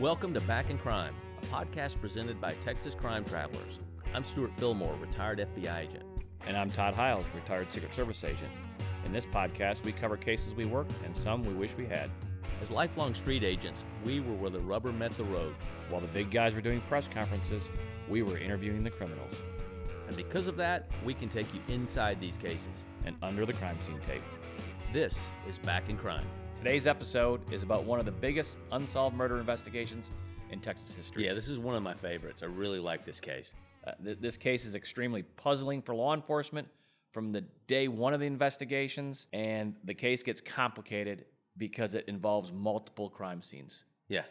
Welcome to Back in Crime, a podcast presented by Texas Crime Travelers. I'm Stuart Fillmore, retired FBI agent. And I'm Todd Hiles, retired Secret Service agent. In this podcast, we cover cases we worked and some we wish we had. As lifelong street agents, we were where the rubber met the road. While the big guys were doing press conferences, we were interviewing the criminals. And because of that, we can take you inside these cases and under the crime scene tape. This is Back in Crime. Today's episode is about one of the biggest unsolved murder investigations in Texas history. Yeah, this is one of my favorites. I really like this case. This case is extremely puzzling for law enforcement from the day one of the investigations, and the case gets complicated because it involves multiple crime scenes. Yeah.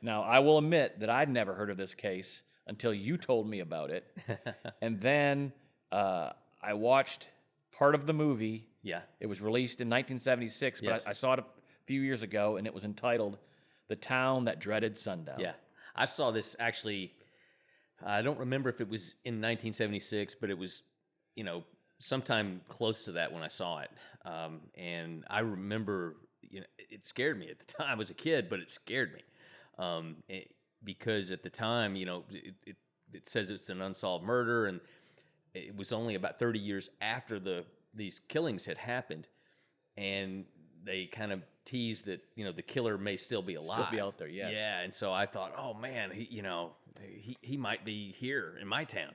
Now, I will admit that I'd never heard of this case until you told me about it. And then I watched part of the movie. Yeah. It was released in 1976, but Yes. I saw it a few years ago, and it was entitled The Town That Dreaded Sundown. Yeah. I saw this actually, I don't remember if it was in 1976, but it was, sometime close to that when I saw it. And I remember, it scared me at the time. I was a kid, but it scared me. Because at the time, it says it's an unsolved murder, and it was only about 30 years after these killings had happened, and they kind of teased that the killer may still be alive, Still be out there, yes. Yeah, and so I thought, oh man, he might be here in my town,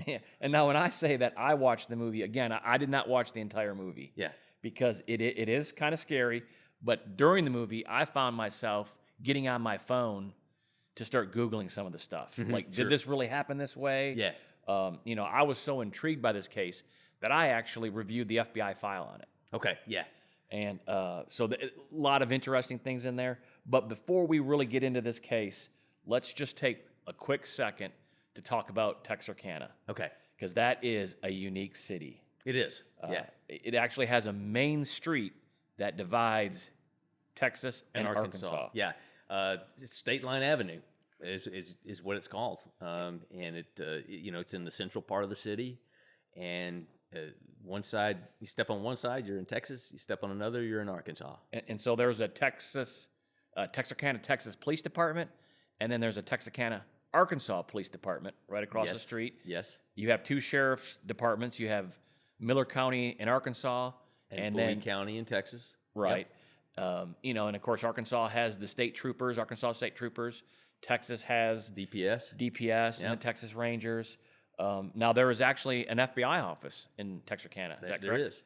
Yeah. And now when I say that I watched the movie, again, I did not watch the entire movie. Yeah. Because it is kind of scary, but during the movie, I found myself getting on my phone to start Googling some of the stuff. Like, Sure. did this really happen this way? Yeah. I was so intrigued by this case that I actually reviewed the FBI file on it. Okay, yeah. And a lot of interesting things in there. But before we really get into this case, let's just take a quick second to talk about Texarkana. Okay. Because that is a unique city. It is. Yeah. It actually has a main street that divides Texas and Arkansas. Yeah. It's State Line Avenue is what it's called. And it's in the central part of the city. And one side, you step on one side, you're in Texas. You step on another, you're in Arkansas. And so there's a Texarkana, Texas Police Department, and then there's a Texarkana, Arkansas Police Department right across the street. Yes. You have two sheriff's departments. You have Miller County in Arkansas, and Bowie County in Texas. Right. Yep. And of course Arkansas has the Arkansas State Troopers. Texas has DPS, yep. And the Texas Rangers. Now there is actually an FBI office in Texarkana. Is that correct? There is,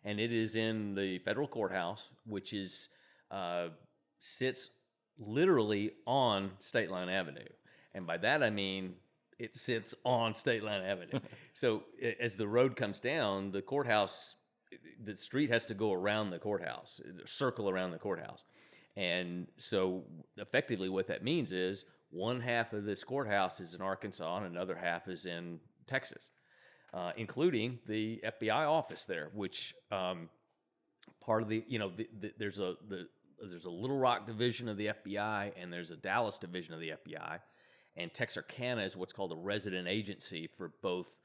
and it is in the federal courthouse, which sits literally on State Line Avenue, and by that I mean it sits on State Line Avenue. So as the road comes down, the courthouse, the street has to go around the courthouse, circle around the courthouse. And so effectively what that means is one half of this courthouse is in Arkansas and another half is in Texas, including the FBI office there, which part of there's a Little Rock division of the FBI and there's a Dallas division of the FBI. And Texarkana is what's called a resident agency for both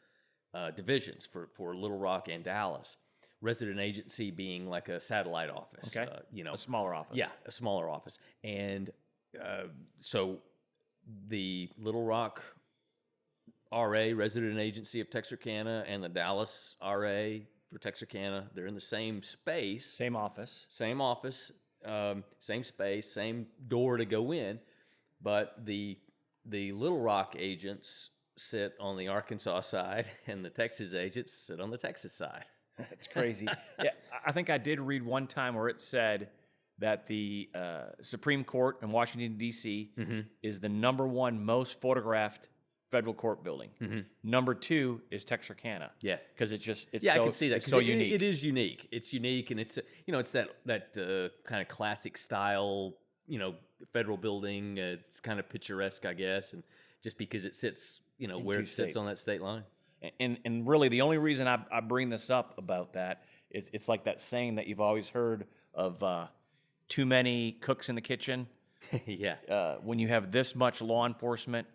divisions, for Little Rock and Dallas. Resident agency being like a satellite office. Okay. A smaller office. Yeah, a smaller office. And so the Little Rock RA, resident agency of Texarkana, and the Dallas RA for Texarkana, they're in the same space. Same office, same space, same door to go in. But the Little Rock agents sit on the Arkansas side, and the Texas agents sit on the Texas side. That's crazy. Yeah, I think I did read one time where it said that the Supreme Court in Washington, D.C. is the number one most photographed federal court building. Number two is Texarkana. Yeah. Because it's I can see that. It's so unique. It is unique. It's unique, and it's it's that kind of classic style, federal building. It's kind of picturesque, I guess, and just because it sits, where it sits on that state line. And really, the only reason I bring this up about that is it's like that saying that you've always heard of too many cooks in the kitchen. Yeah. When you have this much law enforcement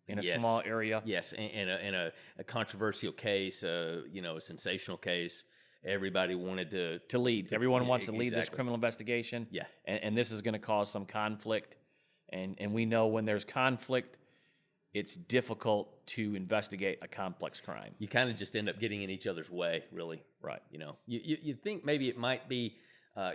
in a small area. Yes, in a controversial case, a sensational case, everybody wanted to lead. Everyone wants to lead this exactly. criminal investigation. Yeah. And this is going to cause some conflict. And we know when there's conflict, it's difficult to investigate a complex crime. You kind of just end up getting in each other's way, really. Right. You think maybe it might be,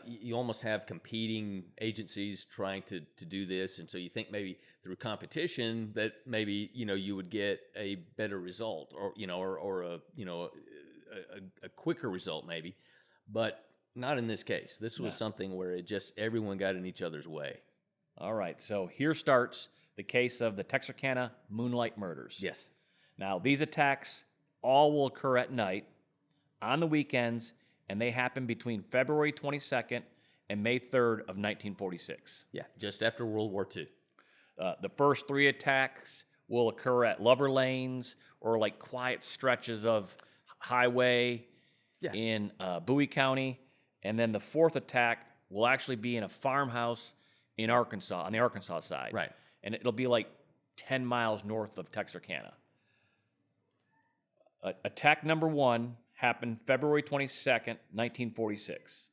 you almost have competing agencies trying to do this, and so you think maybe through competition that maybe you would get a better result, or a quicker result maybe, but not in this case. This was something where it just everyone got in each other's way. All right, so here starts the case of the Texarkana Moonlight Murders. Yes. Now, these attacks all will occur at night, on the weekends, and they happen between February 22nd and May 3rd of 1946. Yeah, just after World War II. The first 3 attacks will occur at Lover Lanes or like quiet stretches of highway in Bowie County. And then the 4th attack will actually be in a farmhouse in Arkansas, on the Arkansas side. Right. And it'll be like 10 miles north of Texarkana. Attack number 1 happened February 22nd, 1946.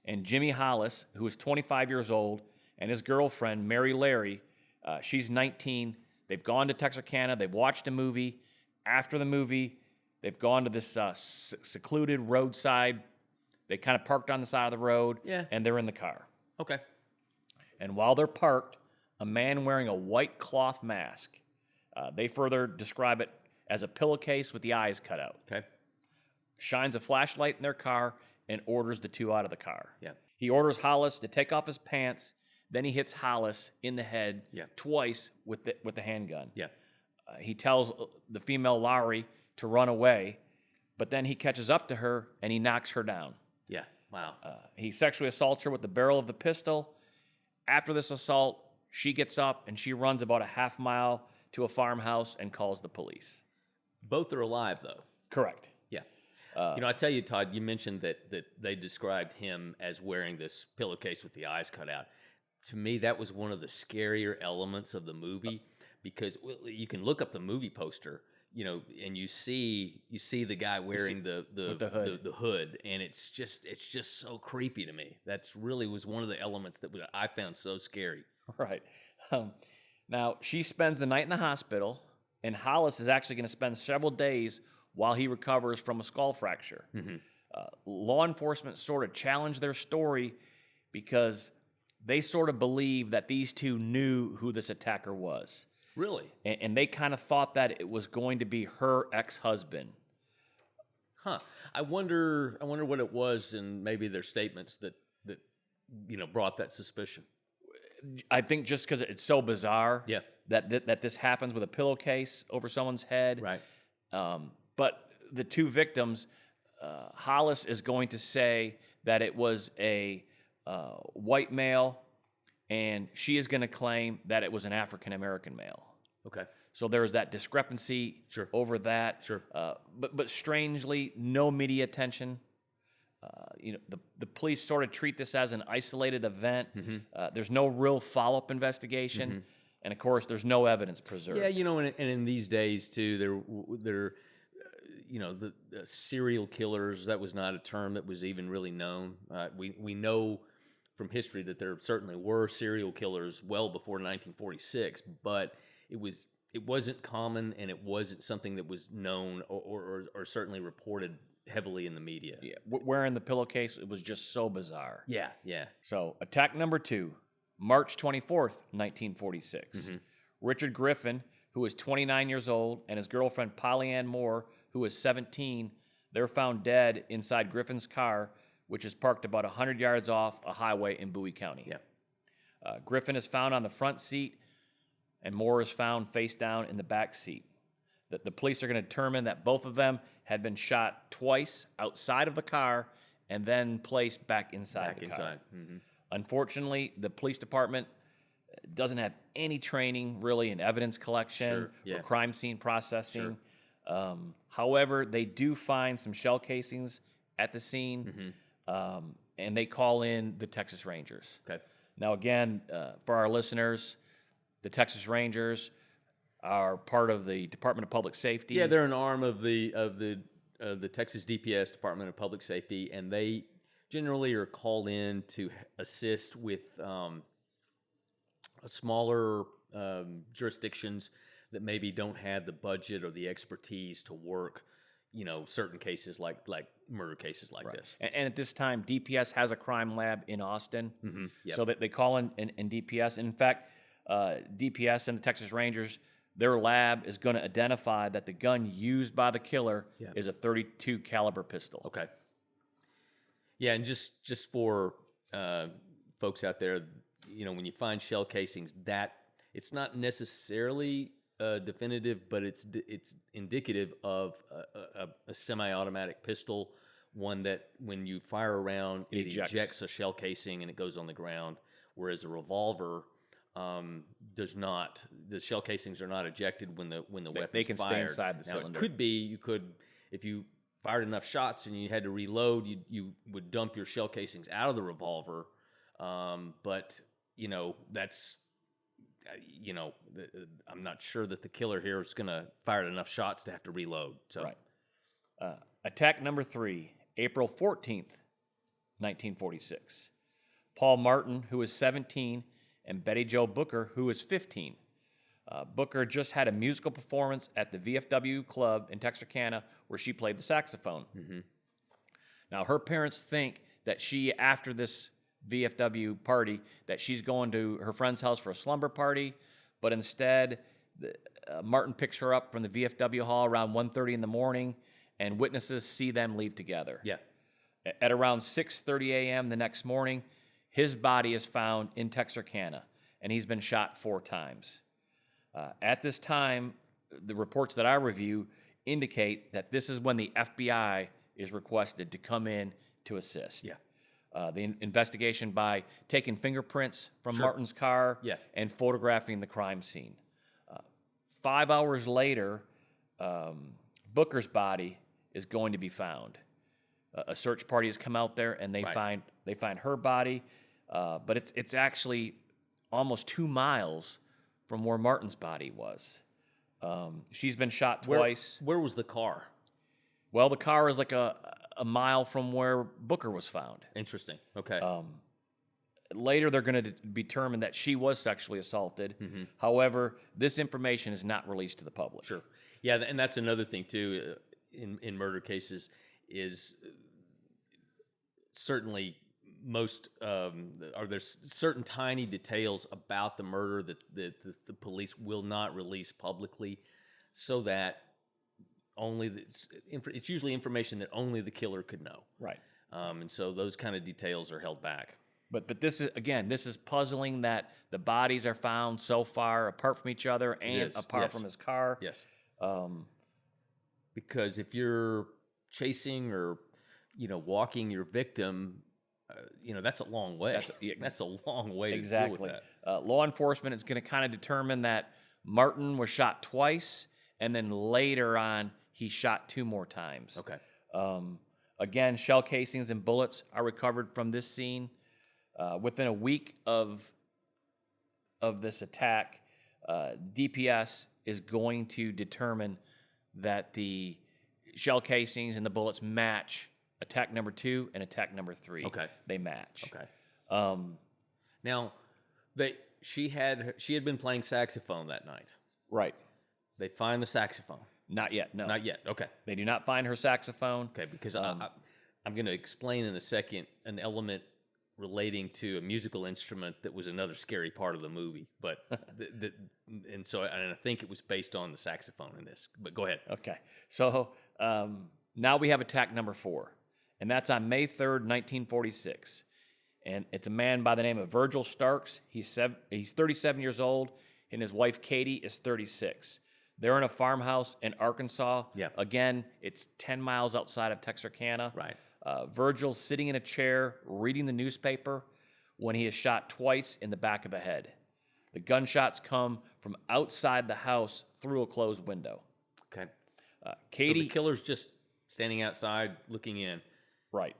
And Jimmy Hollis, who is 25 years old, and his girlfriend, Mary Larry, she's 19. They've gone to Texarkana. They've watched a movie. After the movie, they've gone to this secluded roadside. They kind of parked on the side of the road, and they're in the car. Okay. And while they're parked, a man wearing a white cloth mask, they further describe it as a pillowcase with the eyes cut out. Okay. Shines a flashlight in their car and orders the 2 out of the car. Yeah. He orders Hollis to take off his pants. Then he hits Hollis in the head twice with the handgun. Yeah. He tells the female Lowry to run away, but then he catches up to her and he knocks her down. Yeah. Wow. He sexually assaults her with the barrel of the pistol. After this assault, she gets up and she runs about a half mile to a farmhouse and calls the police. Both are alive, though. Correct. Yeah. I tell you, Todd, you mentioned that they described him as wearing this pillowcase with the eyes cut out. To me, that was one of the scarier elements of the movie, because you can look up the movie poster, and you see the guy wearing the hood, and it's just so creepy to me. That's really was one of the elements that I found so scary. Right. Now, she spends the night in the hospital, and Hollis is actually going to spend several days while he recovers from a skull fracture. Mm-hmm. Law enforcement sort of challenged their story because they sort of believe that these 2 knew who this attacker was. Really? And they kind of thought that it was going to be her ex-husband. Huh. I wonder what it was, and maybe their statements that brought that suspicion. I think just because it's so bizarre that this happens with a pillowcase over someone's head. Right. But the 2 victims, Hollis is going to say that it was a white male, and she is going to claim that it was an African-American male. Okay. So there's that discrepancy over that. Sure. But strangely, no media attention. The police sort of treat this as an isolated event. Mm-hmm. There's no real follow-up investigation. Mm-hmm. And, of course, there's no evidence preserved. Yeah, and in these days, too, the serial killers, that was not a term that was even really known. We know from history that there certainly were serial killers well before 1946, but it wasn't common, and it wasn't something that was known or certainly reported heavily in the media. Yeah, wearing the pillowcase, it was just so bizarre. Yeah. So, attack number 2, March 24th, 1946. Mm-hmm. Richard Griffin, who is 29 years old, and his girlfriend Polly Ann Moore, who is 17, they're found dead inside Griffin's car, which is parked about 100 yards off a highway in Bowie County. Yeah. Griffin is found on the front seat, and Moore is found face down in the back seat. The police are going to determine that both of them had been shot twice outside of the car and then placed back inside the car. Mm-hmm. Unfortunately, the police department doesn't have any training really in evidence collection or crime scene processing. Sure. However, they do find some shell casings at the scene, and they call in the Texas Rangers. Okay. Now, again, for our listeners, the Texas Rangers are part of the Department of Public Safety. Yeah, they're an arm of the Texas DPS, Department of Public Safety, and they generally are called in to assist with smaller jurisdictions that maybe don't have the budget or the expertise to work, certain cases like murder cases like this. And at this time, DPS has a crime lab in Austin, Yep. so that they call in DPS. And in fact, DPS and the Texas Rangers, their lab is going to identify that the gun used by the killer is a .32 caliber pistol. Okay. Yeah, and just for folks out there, when you find shell casings, that it's not necessarily definitive, but it's indicative of a semi-automatic pistol, one that when you fire a round, it ejects a shell casing and it goes on the ground, whereas a revolver does not. The shell casings are not ejected when the weapon's they can fired. stay inside the Now, cylinder. it could be you could, if you fired enough shots and you had to reload, you would dump your shell casings out of the revolver, but that's. I'm not sure that the killer here is going to fire enough shots to have to reload. So, Right. Attack number 3, April 14th, 1946. Paul Martin, who was 17, and Betty Jo Booker, who was 15. Booker just had a musical performance at the VFW club in Texarkana where she played the saxophone. Now, her parents think that she, after this VFW party, that she's going to her friend's house for a slumber party, but instead, Martin picks her up from the VFW hall around 1:30 in the morning, and witnesses see them leave together. yeah. At around 6:30 a.m. the next morning, his body is found in Texarkana, and he's been shot 4 times. At this time, the reports that I review indicate that this is when the FBI is requested to come in to assist. Yeah. The investigation by taking fingerprints from Martin's car and photographing the crime scene. 5 hours later, Booker's body is going to be found. A search party has come out there and they find her body, but it's actually almost 2 miles from where Martin's body was. She's been shot twice. Where was the car? Well, the car is like a mile from where Booker was found. Interesting. Okay. Later, they're going to determine that she was sexually assaulted. However, this information is not released to the public. Sure. Yeah, and that's another thing too in murder cases is certainly most or there's certain tiny details about the murder that the police will not release publicly, so that it's usually information that only the killer could know. Right. And so those kind of details are held back. But this is puzzling that the bodies are found so far apart from each other and apart from his car. Yes. Because if you're chasing or walking your victim, that's a long way. That's a long way to deal with that. Law enforcement is going to kind of determine that Martin was shot twice, and then later on he shot 2 more times. Okay. Again, shell casings and bullets are recovered from this scene. Within a week of this attack, DPS is going to determine that the shell casings and the bullets match attack number 2 and attack number 3. Okay. They match. Okay. Now, she had been playing saxophone that night. Right. They find the saxophone. Not yet. No. Not yet. Okay. They do not find her saxophone. Okay, because I'm going to explain in a second an element relating to a musical instrument that was another scary part of the movie. But and I think it was based on the saxophone in this. But go ahead. Okay. So now we have attack number 4, and that's on May 3rd, 1946. And it's a man by the name of Virgil Starks. He's 37 years old, and his wife Katie is 36. They're in a farmhouse in Arkansas. Yeah. Again, it's 10 miles outside of Texarkana. Right. Virgil's sitting in a chair reading the newspaper when he is shot twice in the back of the head. The gunshots come from outside the house through a closed window. Okay. Katie, So the killer's just standing outside looking in. right.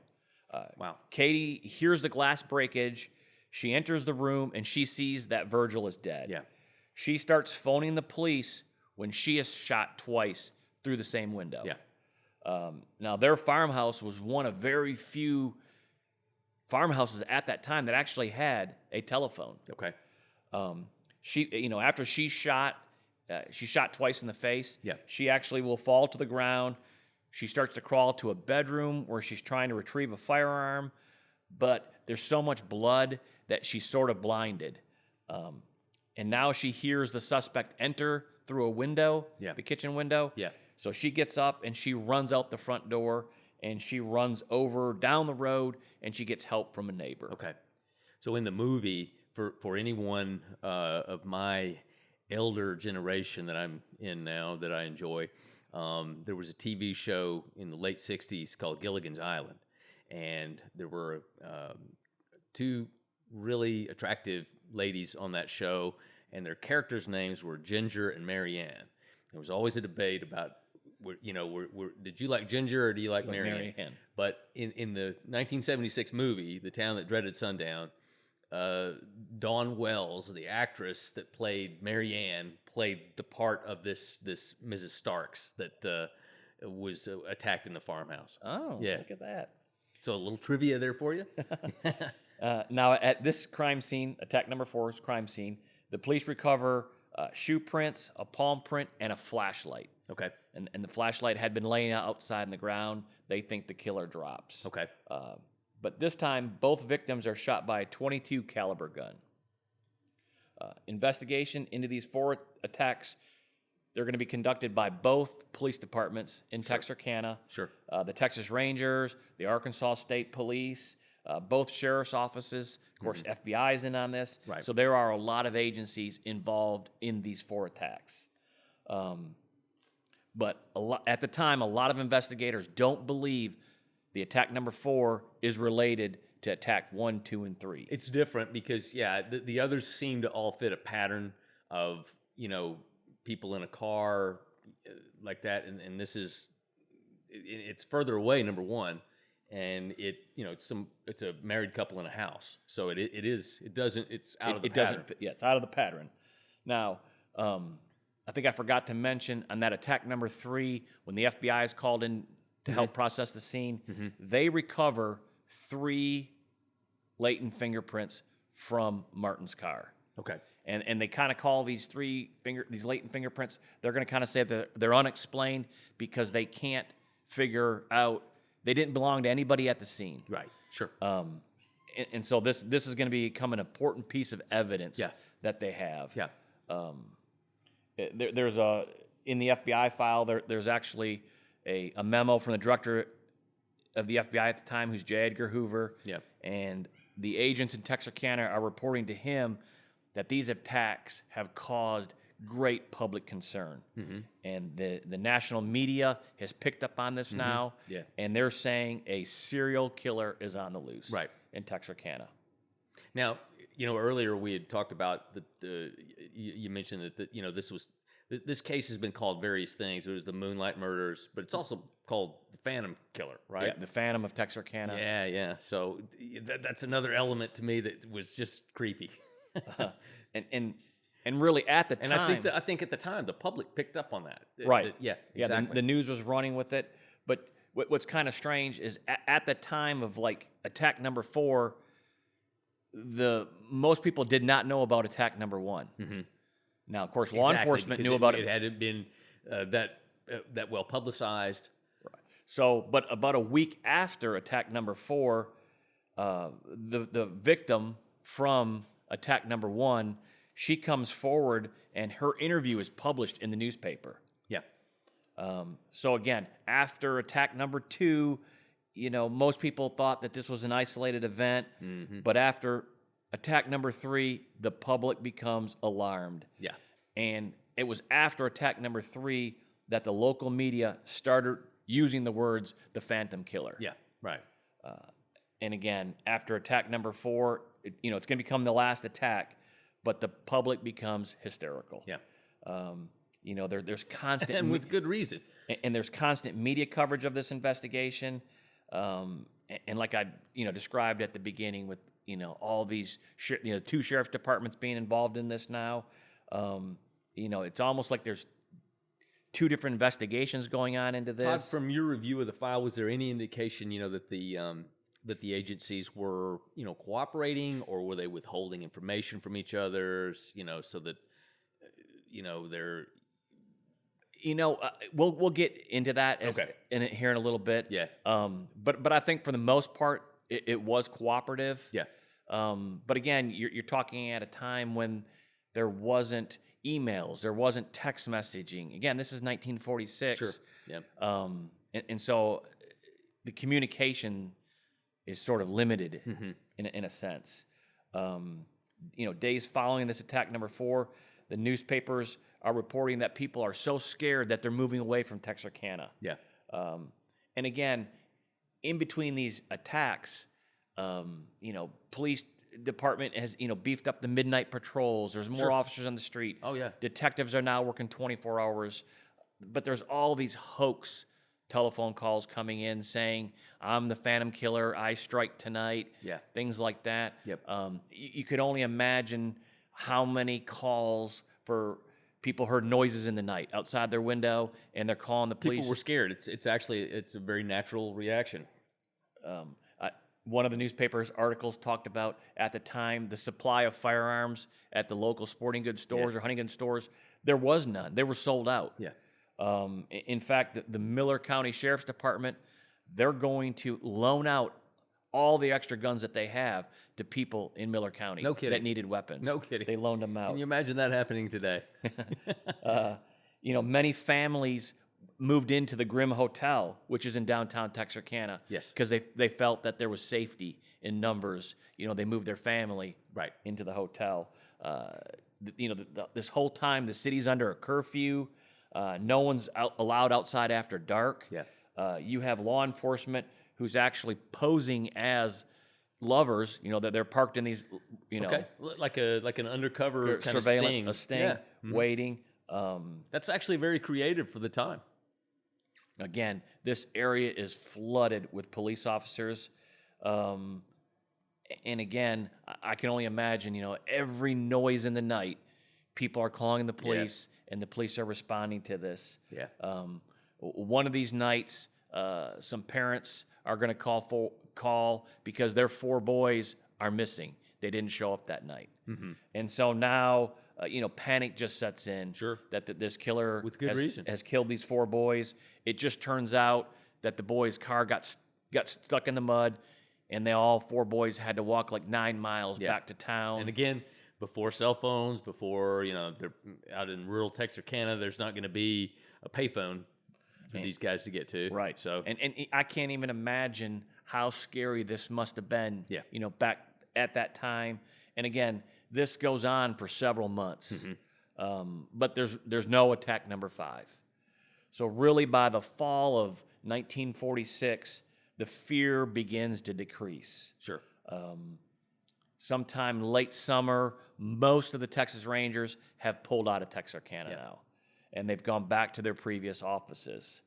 Wow. Katie hears the glass breakage. She enters the room and she sees that Virgil is dead. Yeah. She starts phoning the police when she is shot twice through the same window. Yeah. Now, their farmhouse was one of very few farmhouses at that time that actually had a telephone. Okay. After she shot twice in the face. Yeah. She actually will fall to the ground. She starts to crawl to a bedroom where she's trying to retrieve a firearm, but there's so much blood that she's sort of blinded. And now she hears the suspect enter through a window, the kitchen window. Yeah. So she gets up and she runs out the front door and she runs over down the road and she gets help from a neighbor. Okay. So in the movie, for anyone of my elder generation that I'm in now that I enjoy, there was a TV show in the late 60s called Gilligan's Island. And there were two really attractive ladies on that show, and their characters' names were Ginger and Mary Ann. There was always a debate about, did you like Ginger or do you like Mary Ann? But in the 1976 movie, The Town That Dreaded Sundown, Dawn Wells, the actress that played Mary Ann, played the part of this Mrs. Starks that was attacked in the farmhouse. Oh, yeah. Look at that. So a little trivia there for you. Now, at this crime scene, attack number 4's crime scene, the police recover shoe prints, a palm print, and a flashlight. Okay. And the flashlight had been laying out outside in the ground. They think the killer drops. Okay. But this time, both victims are shot by a .22 caliber gun. Investigation into these 4 attacks, they're going to be conducted by both police departments in Texarkana. Sure. The Texas Rangers, the Arkansas State Police, both sheriff's offices. Of course, FBI is in on this. Right. So there are a lot of agencies involved in these 4 attacks. But at the time, a lot of investigators don't believe the attack number 4 is related to attack 1, 2, and 3. It's different because, the others seem to all fit a pattern of, people in a car like that. And this is, it's further away, number 1. And it's a married couple in a house. So it's out of the pattern. It's out of the pattern. Now, I think I forgot to mention on that attack number 3, when the FBI is called in to help process the scene, they recover 3 latent fingerprints from Martin's car. Okay. And they kind of call these latent fingerprints, they're going to kind of say that they're unexplained because they can't figure out, they didn't belong to anybody at the scene. Right. Sure. And so this is going to become an important piece of evidence that they have. Yeah. There's in the FBI file, there's actually a memo from the director of the FBI at the time, who's J. Edgar Hoover. Yeah. And the agents in Texarkana are reporting to him that these attacks have caused great public concern. And the national media has picked up on this now. Yeah. And they're saying a serial killer is on the loose in Texarkana. Now, earlier we had talked about you mentioned that this case has been called various things. It was the Moonlight Murders, but it's also called the Phantom Killer, right? Yeah, the Phantom of Texarkana. Yeah. So that's another element to me that was just creepy. And really at the time, and I think at the time the public picked up on that. Right. Exactly. The news was running with it. But what's kind of strange is at the time of like attack number 4, most people did not know about attack number 1. Now, of course, law enforcement knew about it. It hadn't been that well publicized. Right. So, but about a week after attack number 4, the victim from attack number 1, she comes forward and her interview is published in the newspaper. Yeah. So again, after attack number 2, most people thought that this was an isolated event, but after attack number 3, the public becomes alarmed. Yeah. And it was after attack number 3 that the local media started using the words "the Phantom Killer." Yeah. Right. And again, after attack number 4, it's going to become the last attack, but the public becomes hysterical. Yeah. There's constant and with good reason. And there's constant media coverage of this investigation. And like I described at the beginning with all these 2 sheriff's departments being involved in this now. It's almost like there's 2 different investigations going on into this. Todd, from your review of the file, was there any indication that the that the agencies were, cooperating, or were they withholding information from each other, so that, they're we'll get into that Okay. here in a little bit. Yeah. But I think for the most part, it was cooperative. Yeah. But again, you're talking at a time when there wasn't emails, there wasn't text messaging. Again, this is 1946. Sure. Yeah. And so the communication is sort of limited in a sense. Days following this attack, number 4, the newspapers are reporting that people are so scared that they're moving away from Texarkana. Yeah. And again, in between these attacks, police department has, beefed up the midnight patrols. There's more Sure. officers on the street. Oh, yeah. Detectives are now working 24 hours. But there's all these hoax telephone calls coming in saying, I'm the Phantom Killer, I strike tonight. Yeah. Things like that. Yep. You could only imagine how many calls for people heard noises in the night outside their window, and they're calling the police. People were scared. It's a very natural reaction. One of the newspaper's articles talked about, at the time, the supply of firearms at the local sporting goods stores or hunting goods stores. There was none. They were sold out. Yeah. In fact, the Miller County Sheriff's Department, they're going to loan out all the extra guns that they have to people in Miller County No kidding. that needed weapons. No kidding. They loaned them out. Can you imagine that happening today? Many families moved into the Grimm Hotel, which is in downtown Texarkana. Yes. Because they felt that there was safety in numbers. They moved their family Right. into the hotel. This whole time, the city's under a curfew. No one's allowed outside after dark. Yeah. You have law enforcement who's actually posing as lovers. That they're parked in these, Okay. Like an undercover kind surveillance, of sting. a sting, waiting. That's actually very creative for the time. Again, this area is flooded with police officers. And again, I can only imagine, every noise in the night, people are calling the police, and the police are responding to this. Yeah. One of these nights, some parents are going to call because their 4 boys are missing. They didn't show up that night. And so now, panic just sets in. Sure. That this killer With good reason. has killed these 4 boys. It just turns out that the boys' car got stuck in the mud, and all 4 boys had to walk like 9 miles back to town. And again, before cell phones, before, they're out in rural Texarkana, there's not going to be a payphone for these guys to get to. Right. So, and I can't even imagine how scary this must have been. Yeah. Back at that time. And again, this goes on for several months. But there's no attack number 5. So really, by the fall of 1946, the fear begins to decrease. sure. Sometime late summer, most of the Texas Rangers have pulled out of Texarkana now, and they've gone back to their previous offices.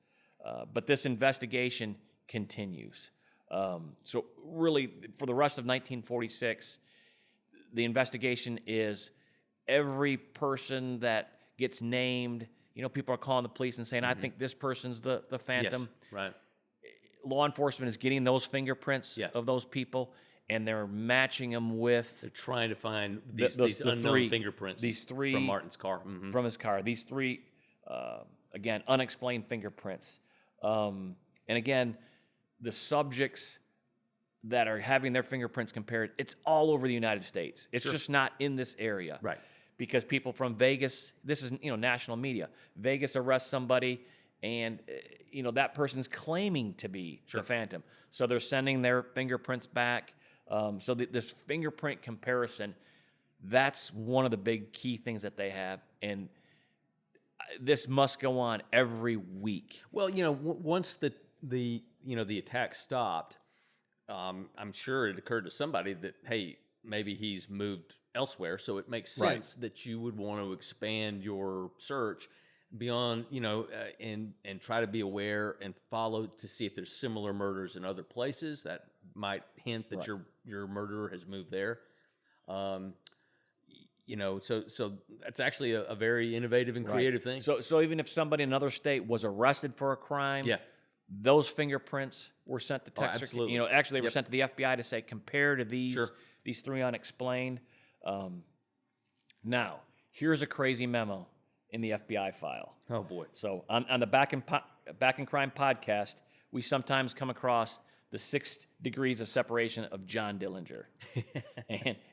But this investigation continues. So really, for the rest of 1946, the investigation is every person that gets named. People are calling the police and saying, I think this person's the Phantom. Yes. Right. Law enforcement is getting those fingerprints Yeah. of those people, and they're matching them with They're trying to find these the unknown 3 fingerprints. these 3 from Martin's car. from his car. These 3, again, unexplained fingerprints. And again, the subjects that are having their fingerprints compared, it's all over the United States. It's just not in this area. Right. Because people from Vegas, this is, national media. Vegas arrests somebody, and, that person's claiming to be the Phantom. So they're sending their fingerprints back. So this fingerprint comparison, that's one of the big key things that they have. And this must go on every week. Well, once the attack stopped, I'm sure it occurred to somebody that, hey, maybe he's moved elsewhere. So it makes sense that you would want to expand your search beyond, and try to be aware and follow to see if there's similar murders in other places that might hint that your murderer has moved there. So that's actually a very innovative and creative thing. So even if somebody in another state was arrested for a crime, those fingerprints were sent to Texarkana. absolutely. Actually, they were Yep. sent to the FBI to say compare to these Sure. these three unexplained. Now, here's a crazy memo in the FBI file. Oh boy. So on the Back in Crime podcast, we sometimes come across the 6 degrees of separation of John Dillinger,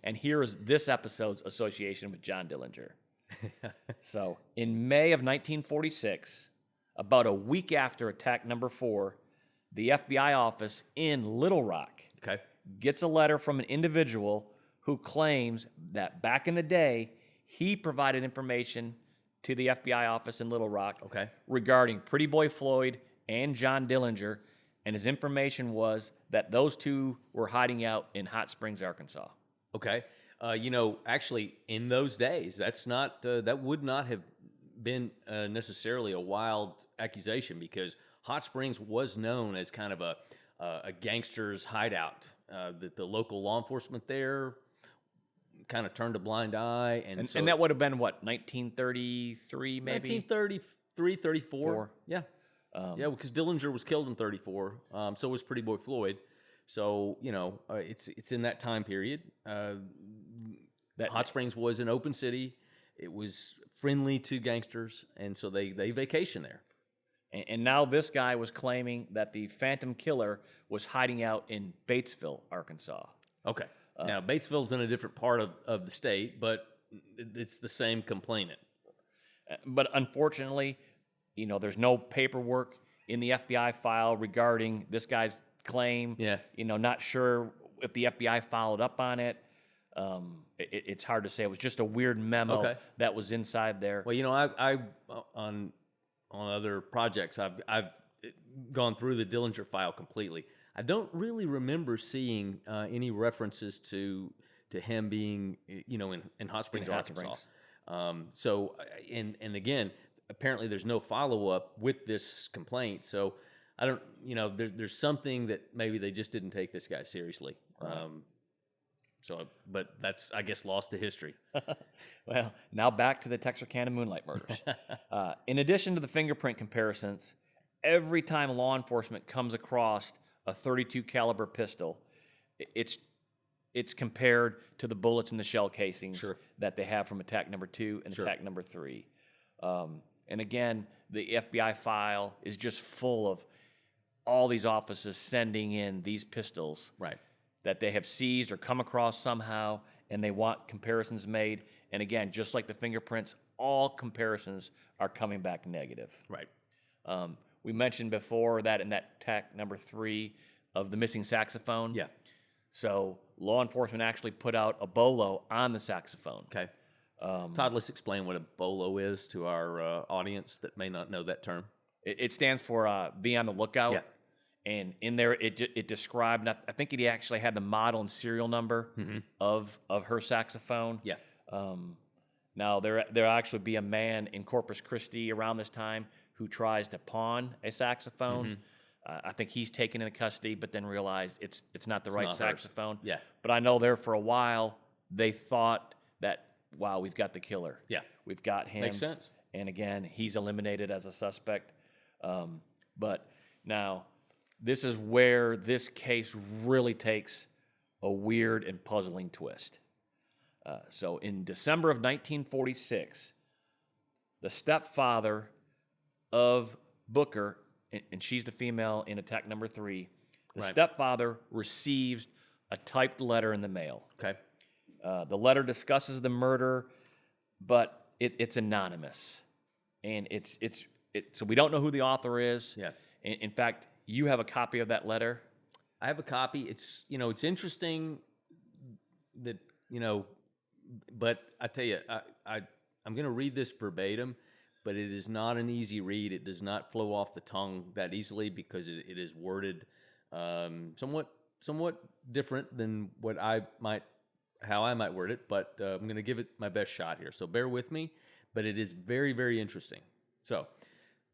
and here is this episode's association with John Dillinger. So in May of 1946, about a week after attack number 4, the FBI office in Little Rock Okay. gets a letter from an individual who claims that back in the day, he provided information to the FBI office in Little Rock Okay. regarding Pretty Boy Floyd and John Dillinger, and his information was that those two were hiding out in Hot Springs, Arkansas. Okay. Actually, in those days, that would not have been necessarily a wild accusation, because Hot Springs was known as kind of a gangster's hideout. That the local law enforcement there kind of turned a blind eye, and that would have been what, 1933 maybe? 1933, 34. Four. Yeah. Because Dillinger was killed in 34. So was Pretty Boy Floyd. So, it's in that time period. That Hot Springs was an open city. It was friendly to gangsters, and so they vacation there. And now this guy was claiming that the Phantom Killer was hiding out in Batesville, Arkansas. Okay. Now, Batesville's in a different part of the state, but it's the same complainant. But unfortunately, there's no paperwork in the FBI file regarding this guy's claim. Yeah. Not sure if the FBI followed up on it. It's hard to say. It was just a weird memo that was inside there. Well, I on other projects, I've gone through the Dillinger file completely. I don't really remember seeing any references to him being, in Hot Springs, Arkansas. So, and again, apparently there's no follow-up with this complaint. So I don't, there's something that maybe they just didn't take this guy seriously. But that's, I guess, lost to history. Well, now back to the Texarkana Moonlight Murders. In addition to the fingerprint comparisons, every time law enforcement comes across a .32 caliber pistol, it's compared to the bullets in the shell casings that they have from attack number 2 and attack number 3. And again, the FBI file is just full of all these officers sending in these pistols that they have seized or come across somehow, and they want comparisons made. And again, just like the fingerprints, all comparisons are coming back negative. Right. We mentioned before that in that attack number 3 of the missing saxophone. Yeah. So law enforcement actually put out a bolo on the saxophone. Okay. Todd, let's explain what a bolo is to our audience that may not know that term. It stands for be on the lookout. Yeah. And in there, it described, I think it actually had the model and serial number of her saxophone. Yeah. Now, there'll actually be a man in Corpus Christi around this time who tries to pawn a saxophone. I think he's taken into custody, but then realized it's not the right not saxophone. hers. Yeah. But I know there for a while, they thought that, wow, we've got the killer. Yeah. We've got him. Makes sense. And again, he's eliminated as a suspect. But now, this is where this case really takes a weird and puzzling twist. So in December of 1946, the stepfather of Booker, and she's the female in attack number 3, the stepfather receives a typed letter in the mail. Okay. The letter discusses the murder, but it's anonymous. And so we don't know who the author is. Yeah. In fact, you have a copy of that letter? I have a copy. It's interesting that, but I tell you, I'm going to read this verbatim, but it is not an easy read. It does not flow off the tongue that easily because it is worded somewhat different than how I might word it, but I'm going to give it my best shot here. So bear with me, but it is very, very interesting. So,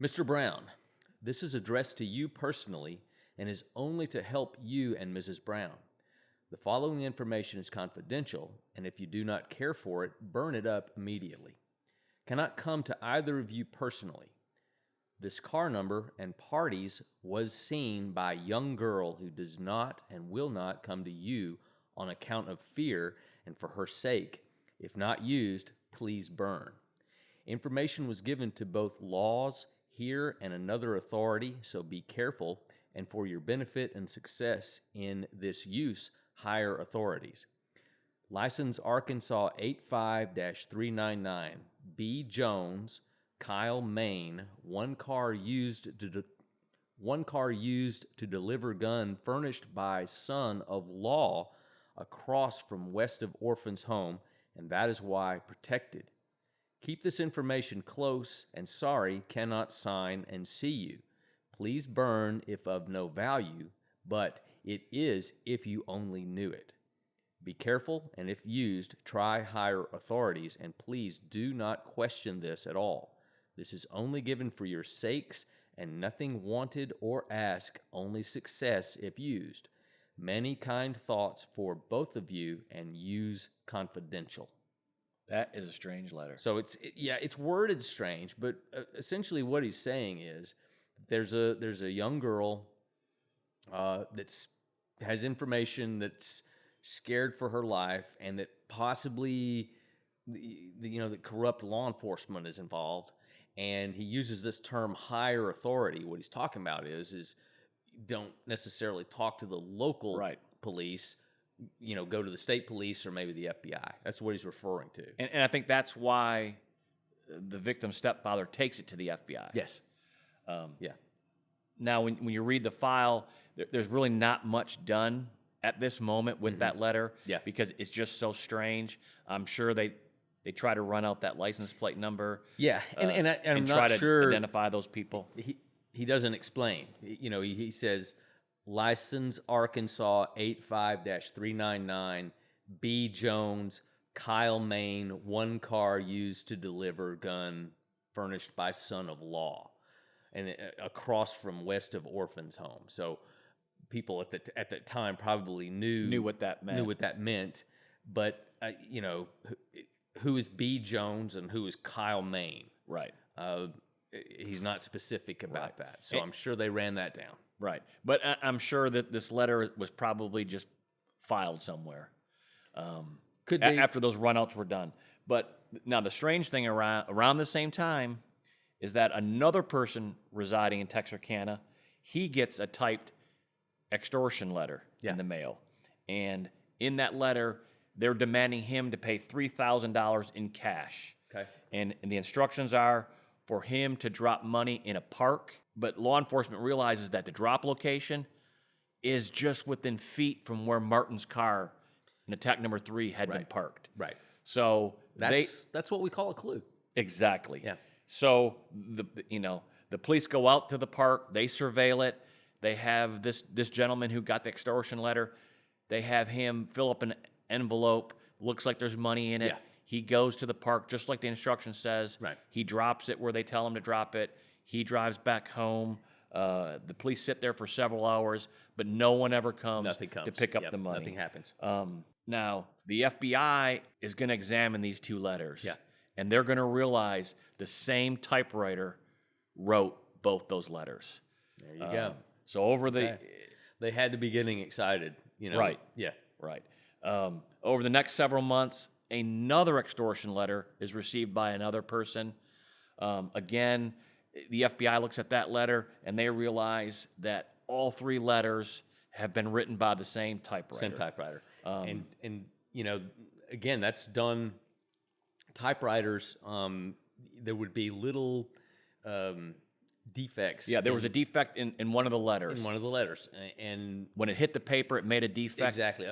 Mr. Brown, this is addressed to you personally and is only to help you and Mrs. Brown. The following information is confidential, and if you do not care for it, burn it up immediately. Cannot come to either of you personally. this car number and parties was seen by a young girl who does not and will not come to you on account of fear, and for her sake, if not used, please burn. Information was given to both laws here and another authority, so be careful, and for your benefit and success in this use, hire authorities. License Arkansas 85-399, B. Jones, Kyle, Maine, one car used to deliver gun furnished by son of law across from west of orphan's home, and that is why protected. Keep this information close, and sorry, cannot sign and see you. Please burn if of no value, but it is if you only knew it. Be careful, and if used, try higher authorities, and please do not question this at all. This is only given for your sakes, and nothing wanted or asked, only success if used. Many kind thoughts for both of you, and use confidential. That is a strange letter. So it's worded strange, but essentially what he's saying is there's a young girl that's has information that's scared for her life, and that possibly that corrupt law enforcement is involved, and he uses this term higher authority. What he's talking about is don't necessarily talk to the local police. Go to the state police or maybe the FBI. That's what he's referring to. And I think that's why the victim's stepfather takes it to the FBI. Yes. Yeah. Now, when you read the file, there's really not much done at this moment with that letter. Yeah. Because it's just so strange. I'm sure they try to run out that license plate number. Yeah, and I'm try not sure to identify those people. He doesn't explain. He says License Arkansas 85-399, B. Jones, Kyle, Maine, one car used to deliver gun furnished by son of law, and across from west of orphan's home. So people at that time probably knew what that meant. But who is B. Jones and who is Kyle, Maine? Right. He's not specific about that, so I'm sure they ran that down. Right, but I'm sure that this letter was probably just filed somewhere. Could be. After those runouts were done. But now the strange thing around the same time is that another person residing in Texarkana, he gets a typed extortion letter in the mail, and in that letter they're demanding him to pay $3,000 in cash. Okay, and the instructions are for him to drop money in a park. But law enforcement realizes that the drop location is just within feet from where Martin's car in attack number 3 had been parked. Right. So that's what we call a clue. Exactly. Yeah. So the police go out to the park, they surveil it. They have this gentleman who got the extortion letter. They have him fill up an envelope. Looks like there's money in it. Yeah. He goes to the park just like the instruction says. Right. He drops it where they tell him to drop it. He drives back home. The police sit there for several hours, but no one ever comes to pick up the money. Nothing happens. Now, the FBI is going to examine these two letters. Yeah. And they're going to realize the same typewriter wrote both those letters. There you go. So over the... They had to be getting excited, Right. Yeah. Right. Over the next several months, another extortion letter is received by another person. Again, the FBI looks at that letter, and they realize that all three letters have been written by the same typewriter. Same typewriter. And again, that's done. Typewriters, there would be little defects. Yeah, there was a defect in one of the letters. In one of the letters. And when it hit the paper, it made a defect. Exactly.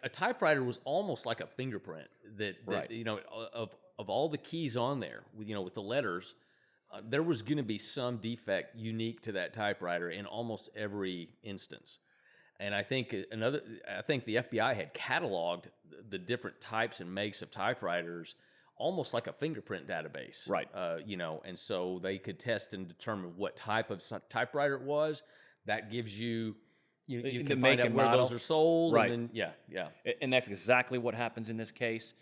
A typewriter was almost like a fingerprint that of all the keys on there, with the letters, there was going to be some defect unique to that typewriter in almost every instance. And I think the FBI had cataloged the different types and makes of typewriters almost like a fingerprint database. Right. And so they could test and determine what type of typewriter it was. That gives you can find out where those are sold. Right. And then, yeah. And that's exactly what happens in this case.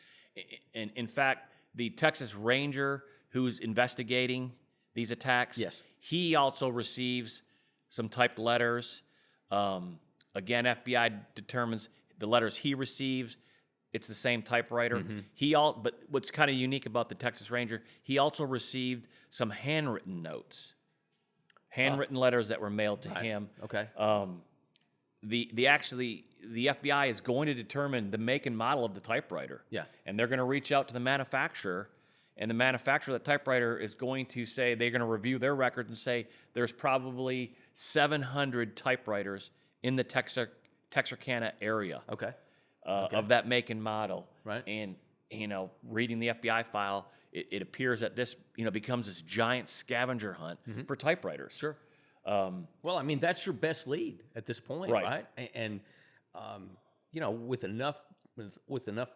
And in fact, the Texas Ranger who's investigating these attacks. Yes. He also receives some typed letters. Again, FBI determines the letters he receives, it's the same typewriter. But what's kind of unique about the Texas Ranger, he also received some handwritten notes, handwritten letters that were mailed to him. Okay. The FBI is going to determine the make and model of the typewriter. Yeah. And they're going to reach out to the manufacturer, and the manufacturer of the typewriter is going to say, they're going to review their records and say there's probably 700 typewriters in the Texarkana area. Okay. Of that make and model. Right. And, reading the FBI file, it appears that this, becomes this giant scavenger hunt for typewriters. Sure. Well, I mean, that's your best lead at this point, right? And with enough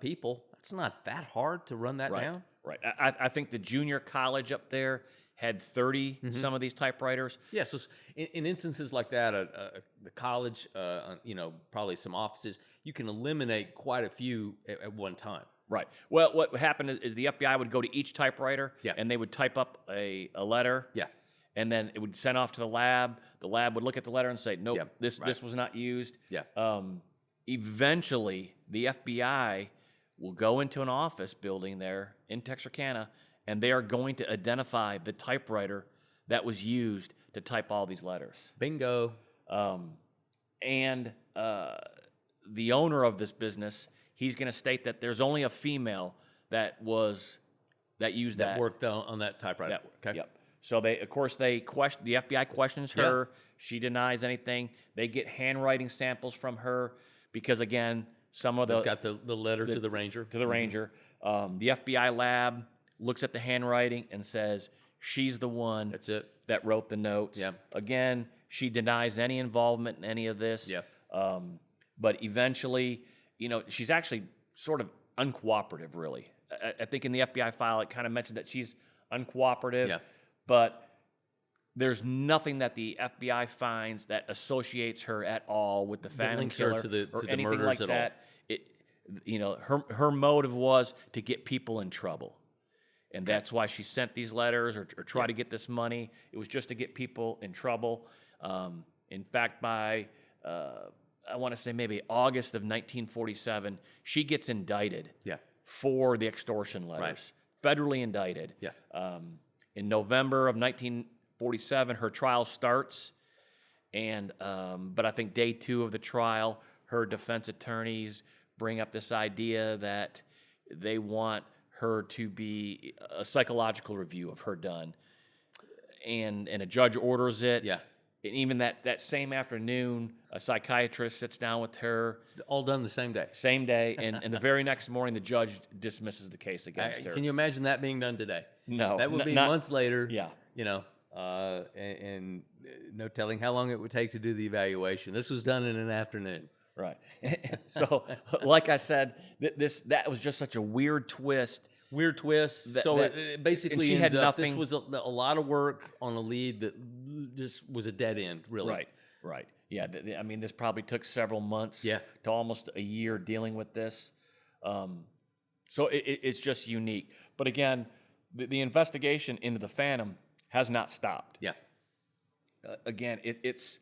people, it's not that hard to run that down. Right. I think the junior college up there had 30 some of these typewriters. Yeah. So in instances like that, the college, probably some offices, you can eliminate quite a few at one time. Right. Well, what happened is the FBI would go to each typewriter, and they would type up a letter. Yeah. And then it would send off to the lab. The lab would look at the letter and say, nope, this was not used. Yeah. Eventually, the FBI will go into an office building there in Texarkana, and they are going to identify the typewriter that was used to type all these letters. Bingo. And the owner of this business, he's going to state that there's only a female that used that worked on that typewriter. Okay. Yep. So the FBI questions her. Yeah. She denies anything. They get handwriting samples from her because, again, They've got the letter to the ranger. To the ranger. The FBI lab looks at the handwriting and says she's the one. That's it. That wrote the notes. Yeah. Again, she denies any involvement in any of this. Yeah. But eventually, she's actually sort of uncooperative, really. I think in the FBI file, it kind of mentioned that she's uncooperative. Yeah. But there's nothing that the FBI finds that associates her at all with the Phantom Killer to the anything murders like at that. Her motive was to get people in trouble, and that's why she sent these letters or try to get this money. It was just to get people in trouble. In fact, by I want to say maybe August of 1947, she gets indicted. Yeah. For the extortion letters, federally indicted. Yeah. In November of 1947, her trial starts, but I think day 2 of the trial, her defense attorneys bring up this idea that they want her to be a psychological review of her done, and a judge orders it. Yeah. And even that same afternoon, a psychiatrist sits down with her. It's all done the same day. Same day, and the very next morning, the judge dismisses the case against her. Can you imagine that being done today? No. That would be months later. Yeah. And no telling how long it would take to do the evaluation. This was done in an afternoon. Right. So, like I said, that was just such a weird twist. It basically she ends had up, nothing. This was a lot of work on a lead that just was a dead end, really. Right. Yeah. I mean, this probably took several months. Yeah. To almost a year dealing with this. So it's just unique. But again, the investigation into the Phantom has not stopped. Yeah. Again, it's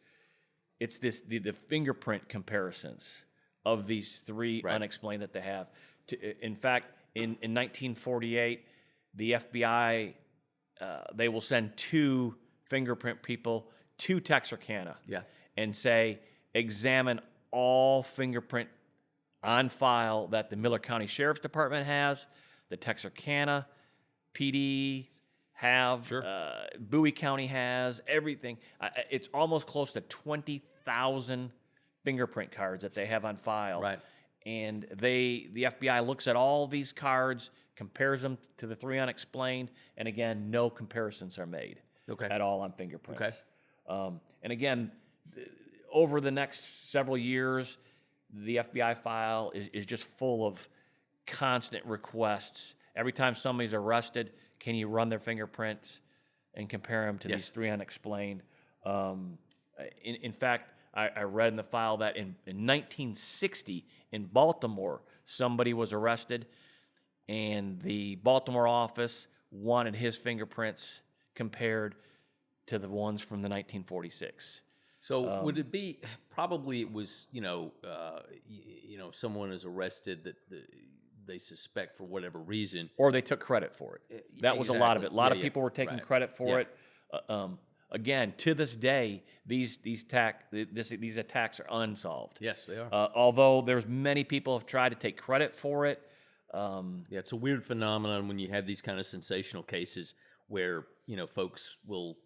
the fingerprint comparisons of these 3 unexplained that they have. In fact, in 1948, the FBI, they will send 2 fingerprint people to Texarkana and say, examine all fingerprint on file that the Miller County Sheriff's Department has, the Texarkana PD have, Bowie County has, everything. It's almost close to 20,000 fingerprint cards that they have on file. Right. And the FBI looks at all these cards, compares them to the 3 unexplained, and again, no comparisons are made at all on fingerprints. Okay. And again, over the next several years, the FBI file is just full of constant requests. Every time somebody's arrested, can you run their fingerprints and compare them to these 3 unexplained? In fact, I read in the file that in 1960 in Baltimore, somebody was arrested, and the Baltimore office wanted his fingerprints compared to the ones from the 1946. So would it be probably it was someone is arrested that they suspect for whatever reason. Or they took credit for it. That was a lot of it. A lot of people were taking credit for it. Again, to this day, these attacks are unsolved. Yes, they are. Although there's many people have tried to take credit for it. It's a weird phenomenon when you have these kind of sensational cases where folks will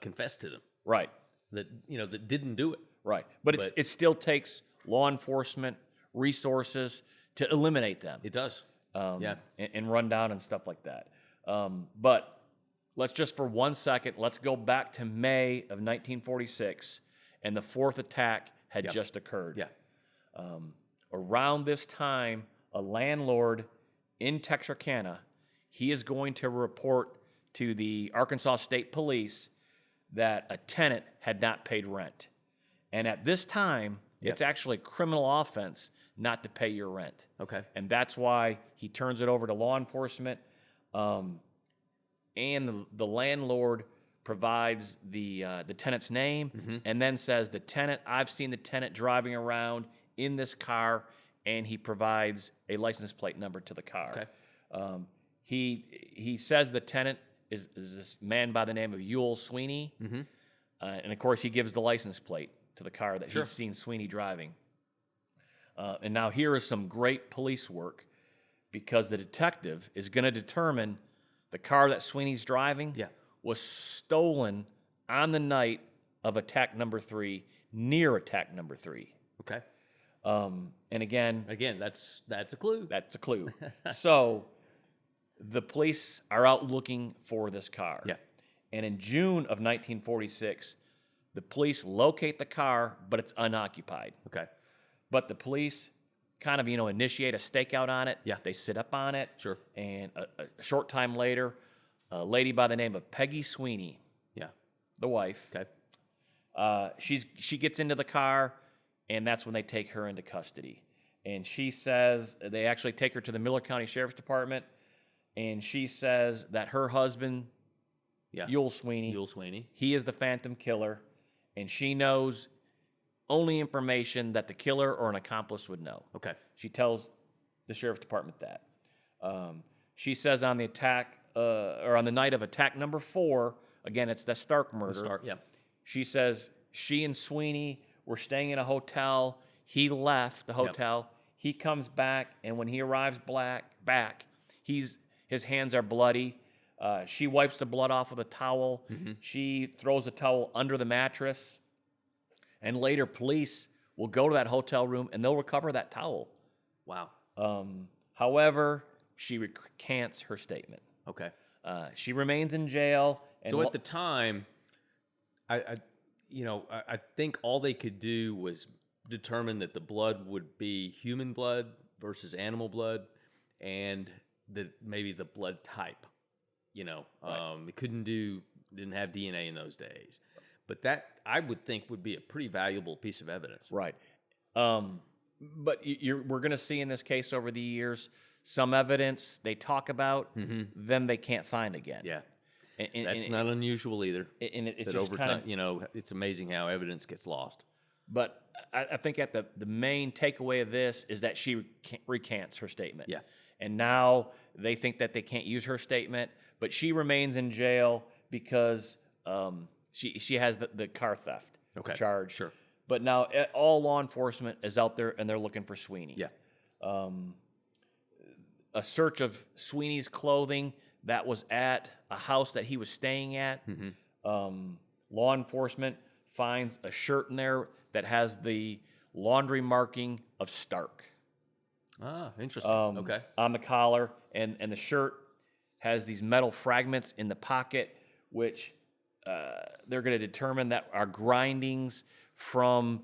confess to them. Right. That didn't do it. Right. But it still takes law enforcement resources to eliminate them. It does. And run down and stuff like that. But let's just for 1 second, let's go back to May of 1946, and the fourth attack had just occurred. Yeah. Around this time, a landlord in Texarkana, he is going to report to the Arkansas State Police that a tenant had not paid rent. And at this time, it's actually a criminal offense not to pay your rent. Okay. And that's why he turns it over to law enforcement. And the landlord provides the tenant's name and then says, I've seen the tenant driving around in this car, and he provides a license plate number to the car. Okay. He says the tenant is this man by the name of Yule Sweeney. And of course, he gives the license plate to the car that he's seen Sweeney driving. And now here is some great police work, because the detective is going to determine the car that Sweeney's driving was stolen on the night of attack number 3, near attack number 3. Okay. And again, that's a clue. That's a clue. So the police are out looking for this car. Yeah. And in June of 1946, the police locate the car, but it's unoccupied. Okay. But the police kind of, initiate a stakeout on it. Yeah. They sit up on it. Sure. And a short time later, a lady by the name of Peggy Sweeney, the wife, she gets into the car, and that's when they take her into custody. And she says, they actually take her to the Miller County Sheriff's Department, and she says that her husband, Yule Sweeney, he is the Phantom Killer, and she knows only information that the killer or an accomplice would know. Okay. She tells the Sheriff's Department that. She says on the attack, or on the night of attack number 4, again, it's the Stark murder. She says she and Sweeney were staying in a hotel. He left the hotel. He comes back, and when he arrives back, his hands are bloody. She wipes the blood off with a towel. She throws a towel under the mattress. And later, police will go to that hotel room, and they'll recover that towel. Wow. However, she recants her statement. Okay. She remains in jail. And so at the time, I think all they could do was determine that the blood would be human blood versus animal blood, and that maybe the blood type. It didn't have DNA in those days. But that, I would think, would be a pretty valuable piece of evidence. Right. But we're going to see in this case over the years, some evidence they talk about, then they can't find again. Yeah. That's not unusual either. And it's that just over time, it's amazing how evidence gets lost. But I think at the main takeaway of this is that she recants her statement. Yeah. And now they think that they can't use her statement, but she remains in jail because she has the car theft charge. Sure. But now all law enforcement is out there, and they're looking for Sweeney. Yeah. A search of Sweeney's clothing that was at a house that he was staying at. Law enforcement finds a shirt in there that has the laundry marking of Stark. Ah, interesting. On the collar, and the shirt has these metal fragments in the pocket, which they're going to determine that are grindings from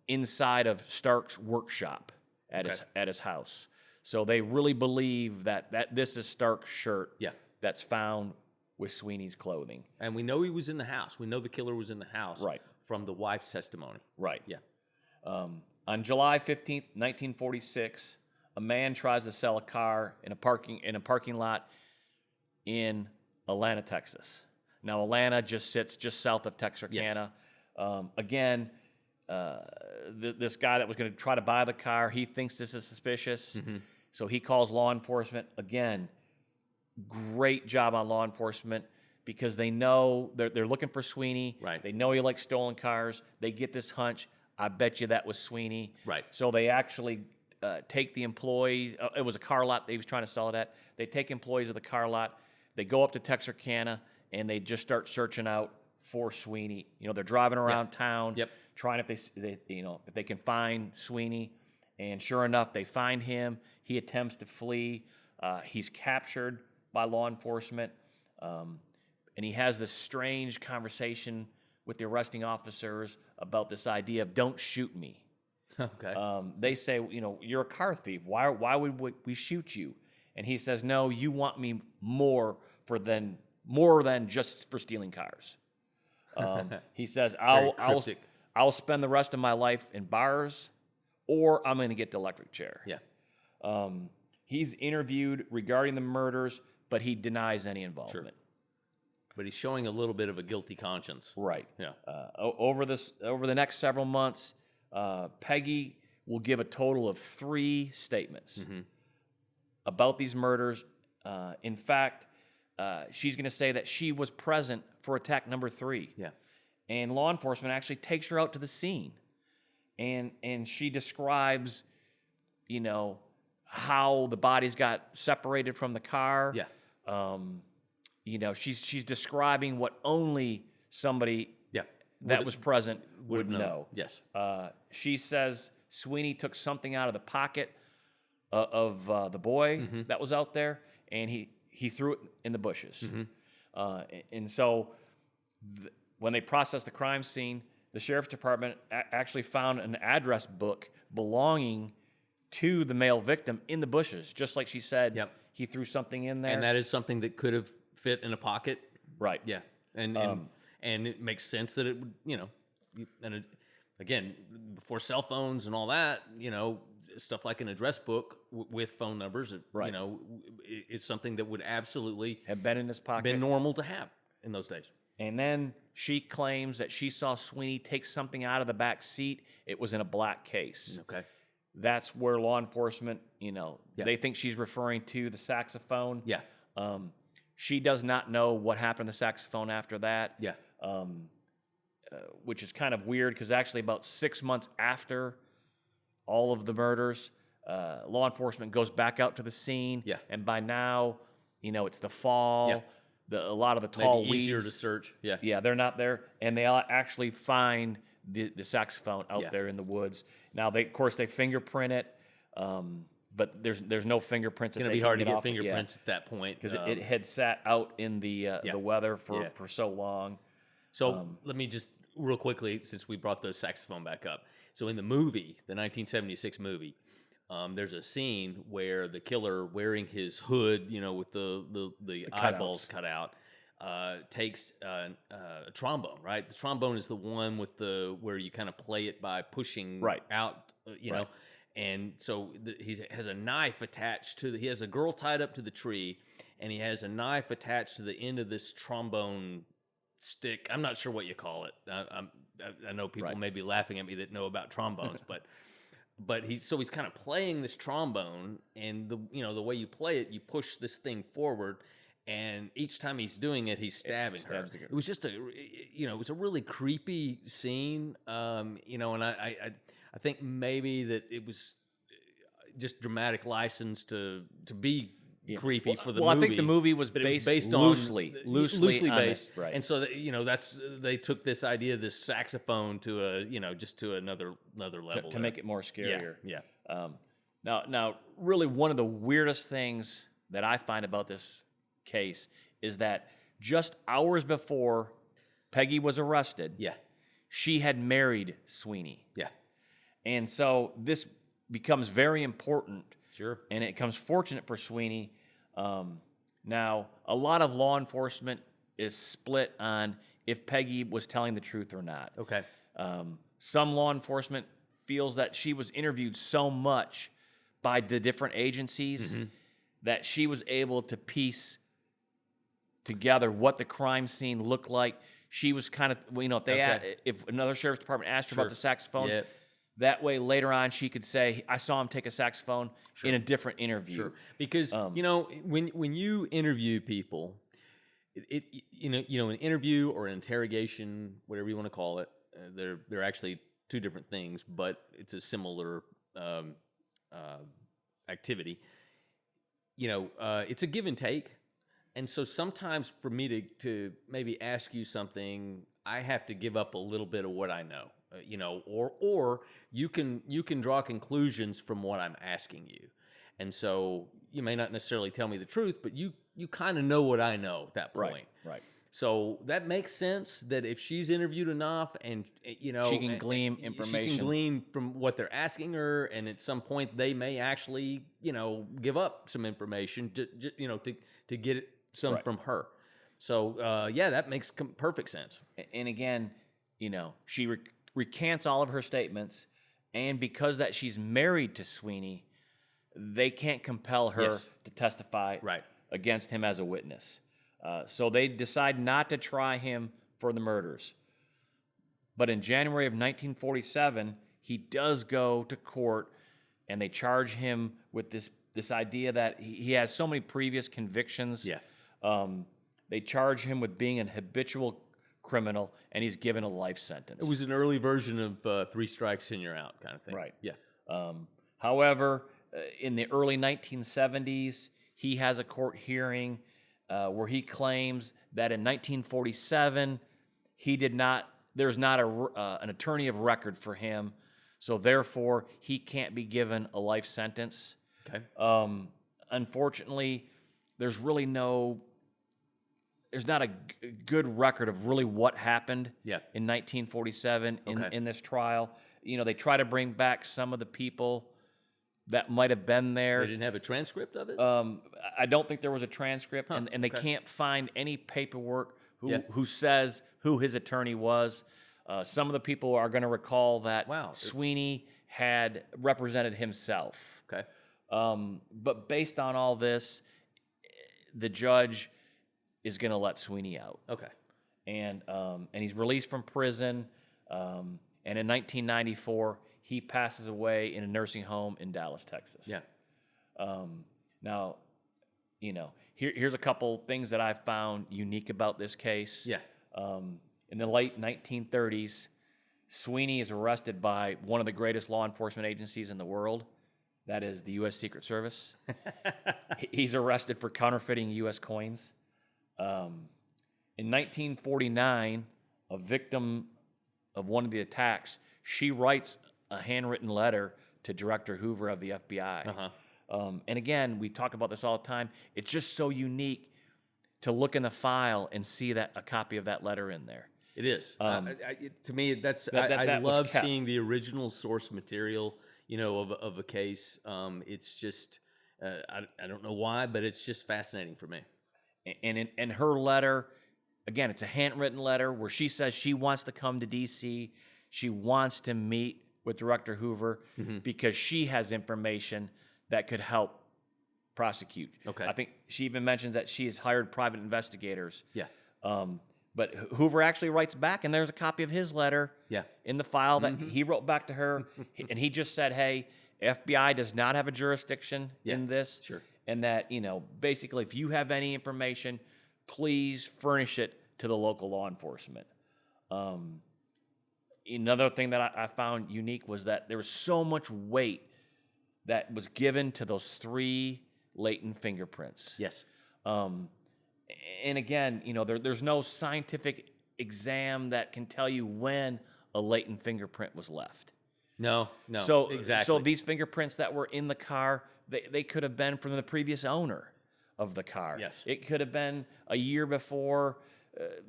inside of Stark's workshop at his house. So they really believe that this is Stark's shirt that's found with Sweeney's clothing. And we know he was in the house. We know the killer was in the house right. from the wife's testimony. Right. Yeah. On July 15th, 1946, a man tries to sell a car in a parking lot in Atlanta, Texas. Now, Atlanta just sits just south of Texarkana. Again, this guy that was going to try to buy the car, he thinks this is suspicious. So he calls law enforcement. Again, great job on law enforcement because they know they're looking for Sweeney. Right. They know he likes stolen cars. They get this hunch. I bet you that was Sweeney. Right. So they actually take the employees. It was a car lot that he was trying to sell it at. They take employees of the car lot. They go up to Texarkana, and they just start searching out for Sweeney. You know, they're driving around town, trying if they can find Sweeney. And sure enough, they find him. He attempts to flee. He's captured by law enforcement, and he has this strange conversation with the arresting officers about this idea of "don't shoot me." Okay. They say, you know, you're a car thief. Why would we shoot you? And he says, no, you want me more than just for stealing cars. He says, I'll spend the rest of my life in bars, or I'm going to get the electric chair. Yeah. He's interviewed regarding the murders, but he denies any involvement. Sure. But he's showing a little bit of a guilty conscience. Right. Yeah. Over the next several months, Peggy will give a total of 3 statements about these murders. In fact, she's going to say that she was present for attack number 3. Yeah. And law enforcement actually takes her out to the scene. And she describes, you know, how the bodies got separated from the car. Yeah. You know, she's describing what only somebody that was present would know. Yes. She says Sweeney took something out of the pocket of the boy that was out there, and he threw it in the bushes. And so when they processed the crime scene, the sheriff's department actually found an address book belonging to the male victim in the bushes, just like she said. He threw something in there. And that is something that could have fit in a pocket. Right. Yeah. And it makes sense that it would, you know, again, before cell phones and all that, you know, stuff like an address book with phone numbers, you know, is something that would absolutely have been in his pocket. Been normal to have in those days. And then she claims that she saw Sweeney take something out of the back seat. It was in a black case. Okay. That's where law enforcement, you know, they think she's referring to the saxophone. Yeah. She does not know what happened to the saxophone after that. Yeah. Which is kind of weird because actually about 6 months after all of the murders, law enforcement goes back out to the scene. Yeah. And by now, you know, it's the fall. Yeah. A lot of the tall Maybe weeds. easier to search. Yeah. Yeah, they're not there. And they actually find the saxophone out there in the woods. Now, of course, they fingerprint it, but there's no fingerprints. It's going to be hard to get fingerprints at that point. Because it had sat out in the weather for so long. So let me just real quickly, since we brought the saxophone back up. So in the movie, the 1976 movie, there's a scene where the killer, wearing his hood, you know, with the eyeballs cut out, takes a trombone. Right, the trombone is the one with where you kind of play it by pushing out, you know. And so he has a knife attached to he has a girl tied up to the tree, and he has a knife attached to the end of this trombone stick. I'm not sure what you call it. I know people may be laughing at me that know about trombones, but he's kind of playing this trombone, and the way you play it, you push this thing forward, and each time he's doing it, he's stabbing her. It was just it was a really creepy scene, and I think maybe that it was just dramatic license to be creepy for the movie. Well, I think the movie was based loosely based, right? And so they took this idea, this saxophone to just to another level to make it more scarier. Yeah. Now, really, one of the weirdest things that I find about this case is that just hours before Peggy was arrested, she had married Sweeney. Yeah. And so this becomes very important. Sure. And it becomes fortunate for Sweeney. Now, a lot of law enforcement is split on if Peggy was telling the truth or not. Okay. Some law enforcement feels that she was interviewed so much by the different agencies that she was able to piece together what the crime scene looked like. She was kind of, if if another sheriff's department asked her about the saxophone, Yep. that way later on she could say, I saw him take a saxophone in a different interview. Sure. Because when you interview people, an interview or an interrogation, whatever you want to call it, they're actually two different things, but it's a similar activity. It's a give and take. And so sometimes for me to maybe ask you something, I have to give up a little bit of what I know, or you can draw conclusions from what I'm asking you. And so you may not necessarily tell me the truth, but you kind of know what I know at that point. Right. So that makes sense that if she's interviewed enough and, she can glean information. She can glean from what they're asking her. And at some point they may actually, give up some information to get some from her. So, that makes perfect sense. And again, she recants all of her statements. And because that she's married to Sweeney, they can't compel her to testify against him as a witness. So they decide not to try him for the murders. But in January of 1947, he does go to court, and they charge him with this idea that he has so many previous convictions. Yeah. They charge him with being an habitual criminal, and he's given a life sentence. It was an early version of 3 strikes and you're out kind of thing. Right. Yeah. However, in the early 1970s, he has a court hearing where he claims that in 1947 there's not an attorney of record for him, so therefore he can't be given a life sentence. Okay. Unfortunately, there's not a good record of really what happened in 1947 in this trial. They try to bring back some of the people that might have been there. They didn't have a transcript of it? I don't think there was a transcript, and they can't find any paperwork who says who his attorney was. Some of the people are going to recall that Sweeney had represented himself. Okay. But based on all this, the judge is going to let Sweeney out. Okay. And he's released from prison, and in 1994, he passes away in a nursing home in Dallas, Texas. Yeah. Now, here's a couple things that I found unique about this case. Yeah. In the late 1930s, Sweeney is arrested by one of the greatest law enforcement agencies in the world. That is the U.S. Secret Service. He's arrested for counterfeiting U.S. coins. In 1949, a victim of one of the attacks, she writes a handwritten letter to Director Hoover of the FBI. Uh-huh. And again, we talk about this all the time. It's just so unique to look in the file and see that a copy of that letter in there. It is. To me, I love seeing the original source material, of a case. It's just, I don't know why, but it's just fascinating for me. And in her letter, again, it's a handwritten letter where she says she wants to come to D.C. She wants to meet with Director Hoover because she has information that could help prosecute. Okay. I think she even mentions that she has hired private investigators. Yeah. But Hoover actually writes back, and there's a copy of his letter in the file that he wrote back to her, and he just said, hey, FBI does not have a jurisdiction in this. Sure. And that, basically, if you have any information, please furnish it to the local law enforcement. Another thing that I found unique was that there was so much weight that was given to those 3 latent fingerprints. Yes. And again, there's no scientific exam that can tell you when a latent fingerprint was left. No, So exactly. So these fingerprints that were in the car, they could have been from the previous owner of the car. Yes. It could have been a year before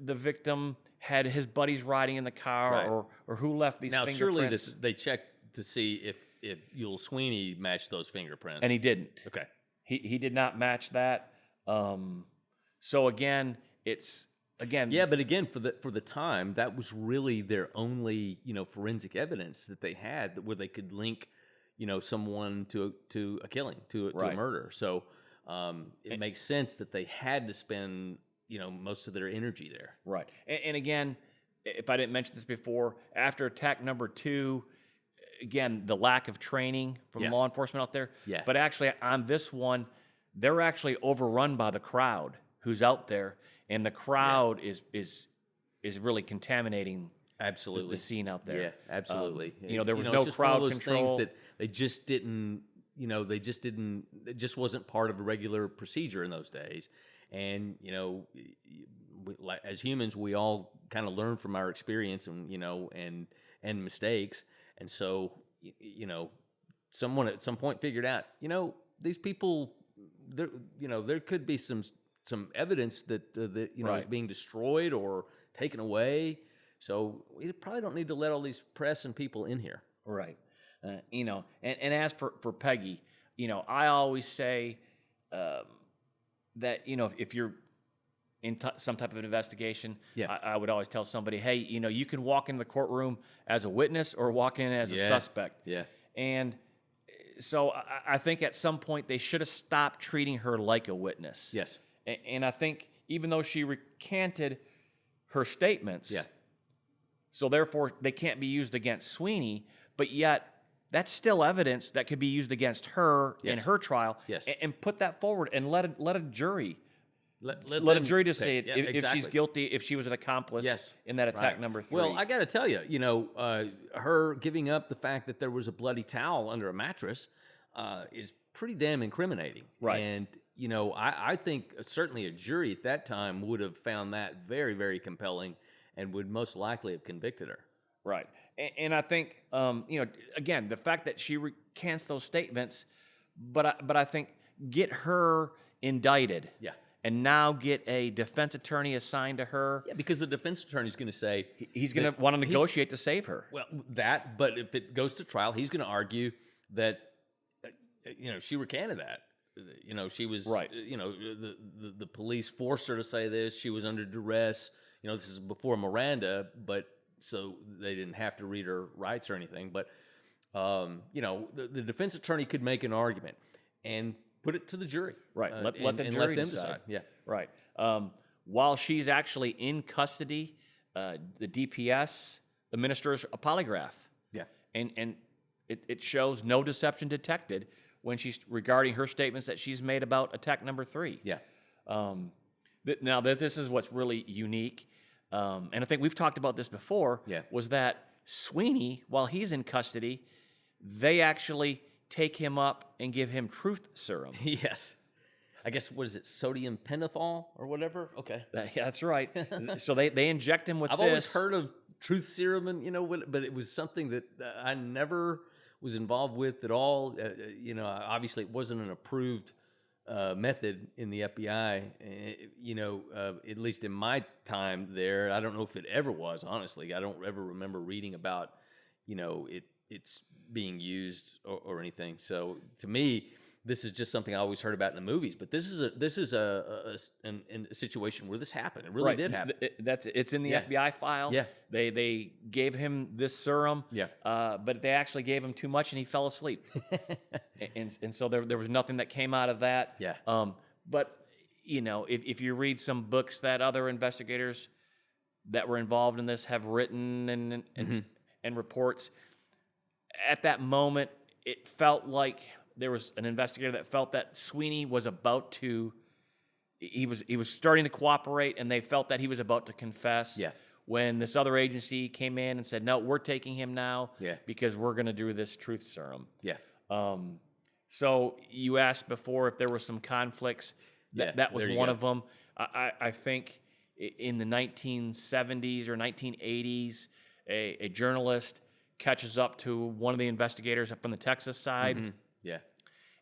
the victim had his buddies riding in the car, or who left these fingerprints. Now, surely they checked to see if Yul Sweeney matched those fingerprints. And he didn't. Okay. He did not match that. So again, yeah, but again, for the time, that was really their only forensic evidence that they had where they could link someone to a killing, to a murder. So it makes sense that they had to spend most of their energy there. Right. And again, if I didn't mention this before, after attack number 2, again, the lack of training from Yeah. law enforcement out there. Yeah. But actually, on this one, they're actually overrun by the crowd who's out there, and the crowd is really contaminating Absolutely. the scene out there. Yeah, absolutely. There was it's no just one of crowd those control. things that they just didn't. It just wasn't part of a regular procedure in those days. And as humans, we all kind of learn from our experience, and mistakes. And so, someone at some point figured out, these people, there could be some evidence that is being destroyed or taken away. So we probably don't need to let all these press and people in here. Right. And as for Peggy, I always say that, if you're in some type of investigation, I would always tell somebody, hey, you can walk into the courtroom as a witness or walk in as a suspect. Yeah. And so I think at some point they should have stopped treating her like a witness. Yes. And I think even though she recanted her statements, so therefore they can't be used against Sweeney, but yet that's still evidence that could be used against her in her trial. Yes. And put that forward and let a jury. Let a them jury pick. decide if she's guilty, if she was an accomplice in that attack number 3. Well, I got to tell you, her giving up the fact that there was a bloody towel under a mattress is pretty damn incriminating. Right. And, I think certainly a jury at that time would have found that very, very compelling and would most likely have convicted her. Right. And I think, again, the fact that she recants those statements, but I think get her indicted. Yeah. And now get a defense attorney assigned to her. Yeah, because the defense attorney is going to say he's going to want to negotiate to save her. Well, but if it goes to trial, he's going to argue that she recanted that. She was right. The police forced her to say this. She was under duress. This is before Miranda, but so they didn't have to read her rights or anything. But the defense attorney could make an argument and put it to the jury. Right. Let the jury decide. Yeah. Right. While she's actually in custody, the DPS administers a polygraph. Yeah. And it shows no deception detected when she's regarding her statements that she's made about attack number 3. Yeah. Now, this is what's really unique, and I think we've talked about this before, was that Sweeney, while he's in custody, they actually take him up and give him truth serum. Yes. I guess, what is it, sodium pentothal or whatever? Okay. That's right. So they inject him with I've always heard of truth serum, and but it was something that I never was involved with at all. Obviously it wasn't an approved method in the FBI. At least in my time there, I don't know if it ever was. Honestly, I don't ever remember reading about it's being used or anything. So to me, this is just something I always heard about in the movies. But this is a situation where this happened. It really did happen. It's in the FBI file. Yeah. They gave him this serum. Yeah. But they actually gave him too much and he fell asleep. and so there was nothing that came out of that. Yeah. But if you read some books that other investigators that were involved in this have written and reports, at that moment it felt like there was an investigator that felt that Sweeney was about to, he was starting to cooperate, and they felt that he was about to confess. Yeah. When this other agency came in and said, no, we're taking him now because we're going to do this truth serum. Yeah. So you asked before if there were some conflicts. That was one of them. I think in the 1970s or 1980s, a journalist catches up to one of the investigators up on the Texas side. Mm-hmm. Yeah.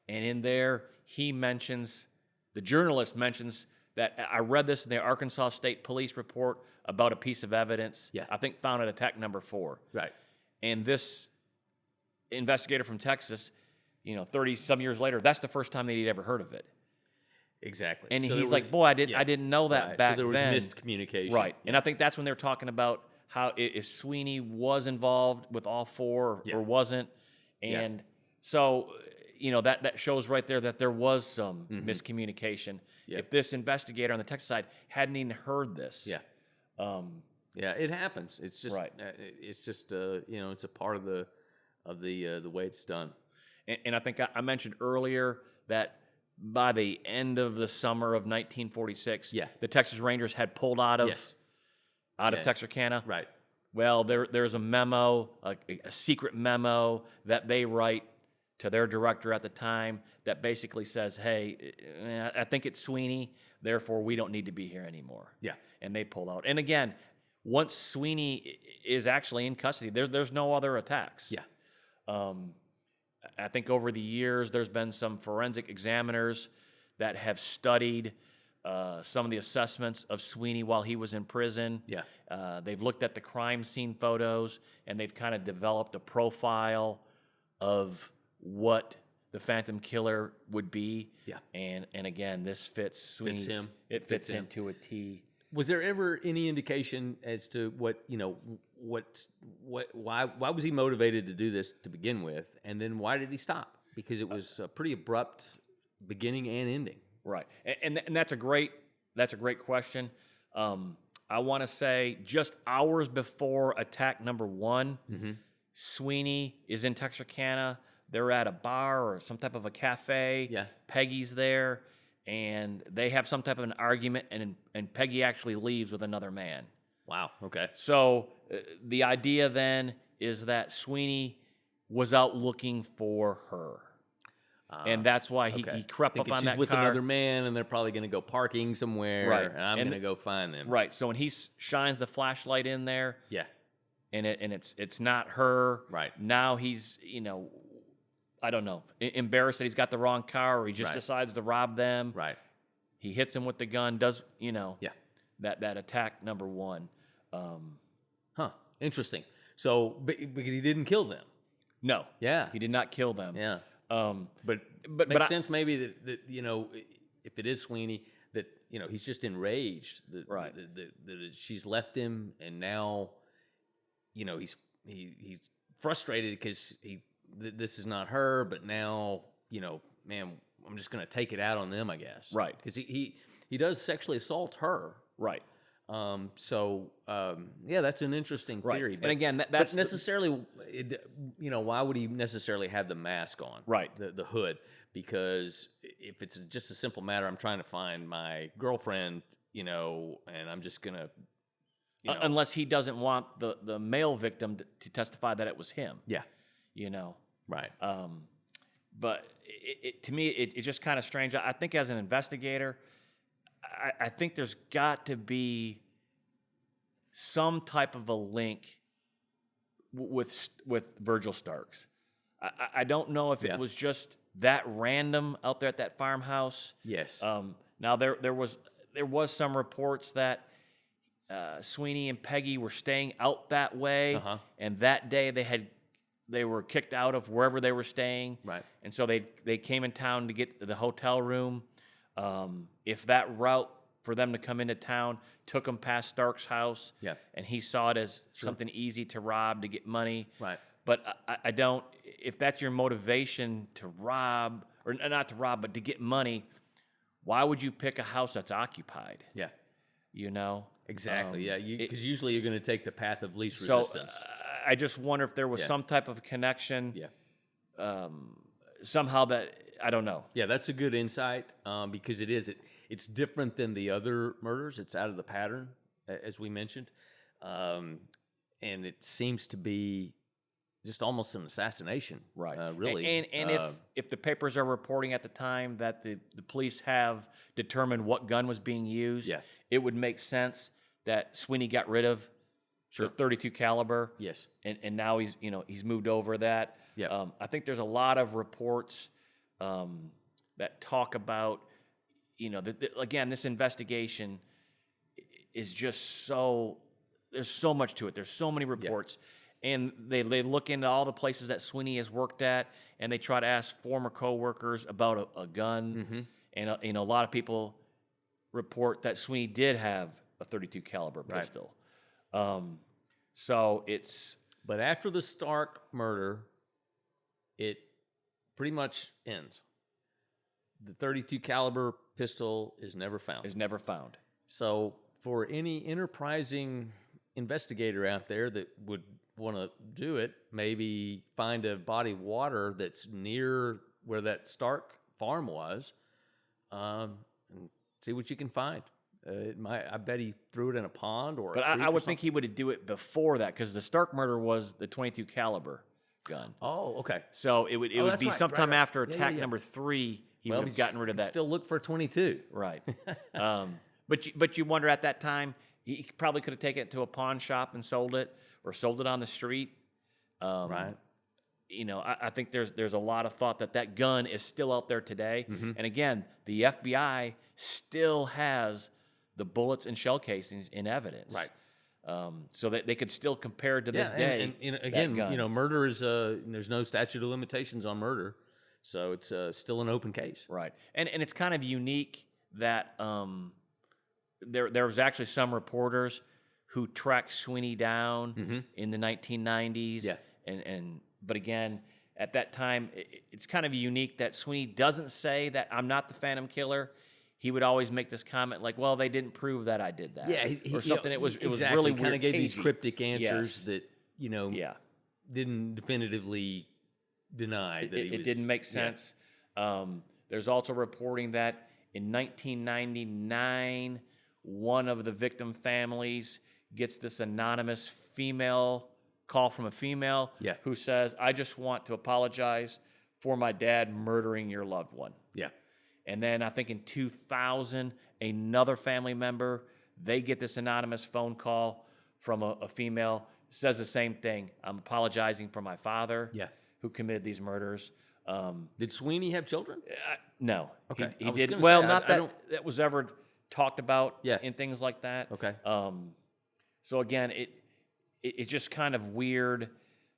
And in there, the journalist mentions that I read this in the Arkansas State Police report about a piece of evidence. Yeah. I think found at attack number 4. Right. And this investigator from Texas, 30-some years later, that's the first time that he'd ever heard of it. Exactly. And he's like, boy, I didn't know that back then. So there was miscommunication. Right. And I think that's when they're talking about how if Sweeney was involved with all 4 or wasn't. And so, that shows right there that there was some miscommunication. Yeah. If this investigator on the Texas side hadn't even heard this. Yeah. Yeah, it happens. It's just Right. it's just it's a part of the way it's done. And I think I mentioned earlier that by the end of the summer of 1946, Yeah. the Texas Rangers had pulled out of Yes. Texarkana. Right. Well, there's a memo, a secret memo that they write to their director at the time that basically says, "Hey, I think it's Sweeney, therefore we don't need to be here anymore." Yeah. And they pull out. And again, once Sweeney is actually in custody, there's no other attacks. Yeah. I think over the years, there's been some forensic examiners that have studied some of the assessments of Sweeney while he was in prison. Yeah. They've looked at the crime scene photos, and they've kind of developed a profile of what the Phantom Killer would be. Yeah. And again, this fits Sweeney. Fits him. It fits him to a T. Was there ever any indication as to why was he motivated to do this to begin with, and then why did he stop? Because it was a pretty abrupt beginning and ending. Right, and that's a great question. I want to say just hours before attack number one, Sweeney is in Texarkana. They're at a bar or some type of a cafe. Yeah. Peggy's there, and they have some type of an argument, and Peggy actually leaves with another man. Wow. Okay. So the idea then is that Sweeney was out looking for her. And that's why he crept up on she's that with car. another man, and they're probably going to go parking somewhere, Right. and I'm going to go find them. Right. So when he shines the flashlight in there, Yeah. and it's not her. Right. Now he's I don't know, embarrassed that he's got the wrong car, or he just Right. decides to rob them. Right. He hits him with the gun. Does Yeah. that attack number one? Huh. Interesting. So, but he didn't kill them. No. Yeah. He did not kill them. Yeah. But Makes sense maybe that if it is Sweeney, that he's just enraged that Right. that she's left him, and now he's frustrated because this is not her, but now man, I'm just gonna take it out on them, I guess. Right. Because he does sexually assault her. Right. Yeah, that's an interesting Right. theory. And again, that's but necessarily, why would he necessarily have the mask on? Right. The hood, because if it's just a simple matter, I'm trying to find my girlfriend, and I'm just gonna, unless he doesn't want the male victim to testify that it was him. Yeah. Right. But to me, it's just kind of strange. I think as an investigator, I think there's got to be some type of a link with Virgil Starks. I don't know if it was just that random out there at that farmhouse. Yes. Now there was some reports that Sweeney and Peggy were staying out that way, and that day they were kicked out of wherever they were staying. Right. And so they came in town to get the hotel room. If that route for them to come into town took them past Stark's house, and he saw it as something easy to rob to get money. Right. But I don't, if that's your motivation to rob, or not to rob, but to get money, why would you pick a house that's occupied? Yeah. Exactly. Because usually you're going to take the path of least resistance. I just wonder if there was some type of connection. Yeah. Somehow that, I don't know. Yeah, that's a good insight, because it's different than the other murders. It's out of the pattern, as we mentioned, and it seems to be just almost an assassination, right? Really. And if the papers are reporting at the time that the police have determined what gun was being used, it would make sense that Sweeney got rid of the .32 caliber. Yes, and now he's moved over that. Yeah. I think there's a lot of reports that talk about again, this investigation is just there's so much to it. There's so many reports. And they look into all the places that Sweeney has worked at, and they try to ask former coworkers about a gun. And a lot of people report that Sweeney did have a .32 caliber pistol. So it's. But after the Stark murder, it pretty much ends. The .32 caliber pistol is never found. Is never found. So for any enterprising investigator out there that would want to do it, maybe find a body of water that's near where that Stark farm was, and see what you can find. I bet he threw it in a pond or. But I would think he would do it before that, because the Stark murder was the .22 caliber gun. Oh, okay. So it would be right, sometime right. after attack number 3. He would have gotten rid of that. Still look for 22. Right. But you wonder, at that time, he probably could have taken it to a pawn shop and sold it, or sold it on the street. Right. You know, I think there's a lot of thought that gun is still out there today. Mm-hmm. And again, the FBI still has the bullets and shell casings in evidence. Right. So that they could still compare to this Yeah, day. and again, that gun. murder is there's no statute of limitations on murder, so it's still an open case. Right. And it's kind of unique that there was actually some reporters who tracked Sweeney down in the 1990s. Yeah. But again, at that time, it's kind of unique that Sweeney doesn't say that I'm not the Phantom Killer. He would always make this comment like, "Well, they didn't prove that I did that," Yeah, or something. It was exactly. really kind of weird, gave these cagey. cryptic answers Yes. that didn't definitively deny that It didn't make sense. There's also reporting that in 1999, one of the victim families gets this anonymous female call from a female who says, "I just want to apologize for my dad murdering your loved one." Yeah. And then I think in 2000, another family member, they get this anonymous phone call from a female, says the same thing. "I'm apologizing for my father who committed these murders." Did Sweeney have children? No. Okay. He didn't. Well, not that was ever talked about in things like that. Okay. So again, it's just kind of weird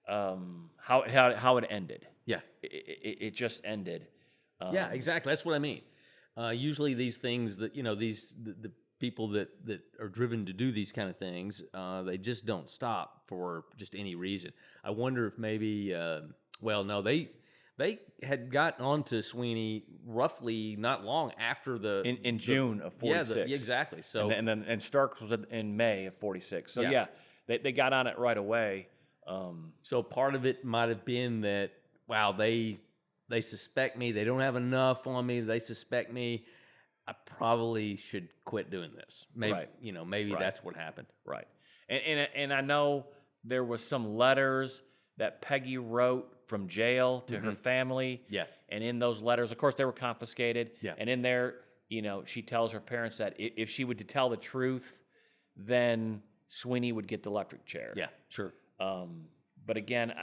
how it ended. Yeah. It just ended. Yeah, exactly. That's what I mean. Usually these things that, the people that are driven to do these kind of things, they just don't stop for just any reason. I wonder if maybe, they had gotten onto Sweeney roughly not long after in June of 46. Yeah, exactly. So and Stark was in May of 46. So they got on it right away. So part of it might have been that, wow, they suspect me. They don't have enough on me. They suspect me. I probably should quit doing this. Maybe, maybe that's what happened. Right. And I know there was some letters that Peggy wrote from jail to her family. Yeah. And in those letters, of course, they were confiscated. Yeah. And in there, she tells her parents that if she would to tell the truth, then Sweeney would get the electric chair. Yeah, sure. But again,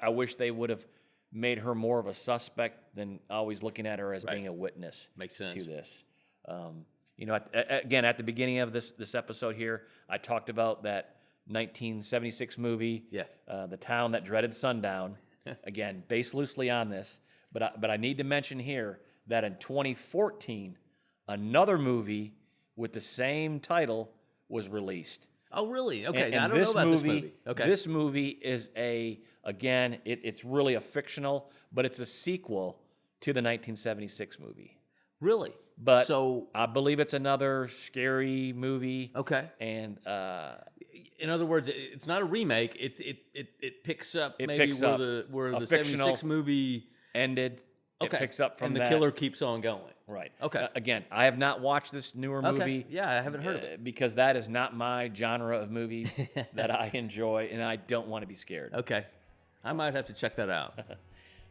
I wish they would have made her more of a suspect than always looking at her as being a witness. Makes sense. To this. Again, at the beginning of this episode here, I talked about that 1976 movie, The Town That Dreaded Sundown. Again, based loosely on this, but I need to mention here that in 2014, another movie with the same title was released. Oh, really? Okay, And now, I don't know about this movie. Okay. This movie is it's really a fictional, but it's a sequel to the 1976 movie. Really? But so I believe it's another scary movie. Okay. And in other words, it's not a remake. It picks up It maybe picks where up the a 76 movie ended. Okay. It picks up from and that. the killer keeps on going. Right. Okay. Again, I have not watched this newer movie. Okay. Yeah, I haven't heard of it. Because that is not my genre of movies that I enjoy, and I don't want to be scared. Okay. I might have to check that out.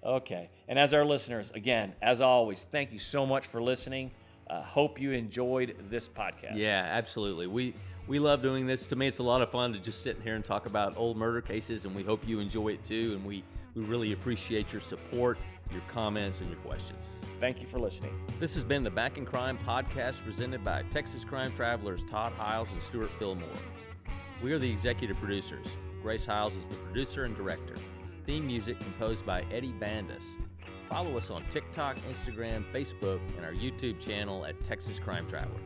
Okay. And as our listeners, again, as always, thank you so much for listening. Hope you enjoyed this podcast. Yeah, absolutely. We love doing this. To me, it's a lot of fun to just sit in here and talk about old murder cases, and we hope you enjoy it too. And we really appreciate your support, your comments, and your questions. Thank you for listening. This has been the Back in Crime podcast presented by Texas Crime Travelers Todd Hiles and Stuart Fillmore. We are the executive producers. Grace Hiles is the producer and director. Theme music composed by Eddie Bandas. Follow us on TikTok, Instagram, Facebook, and our YouTube channel at Texas Crime Travelers.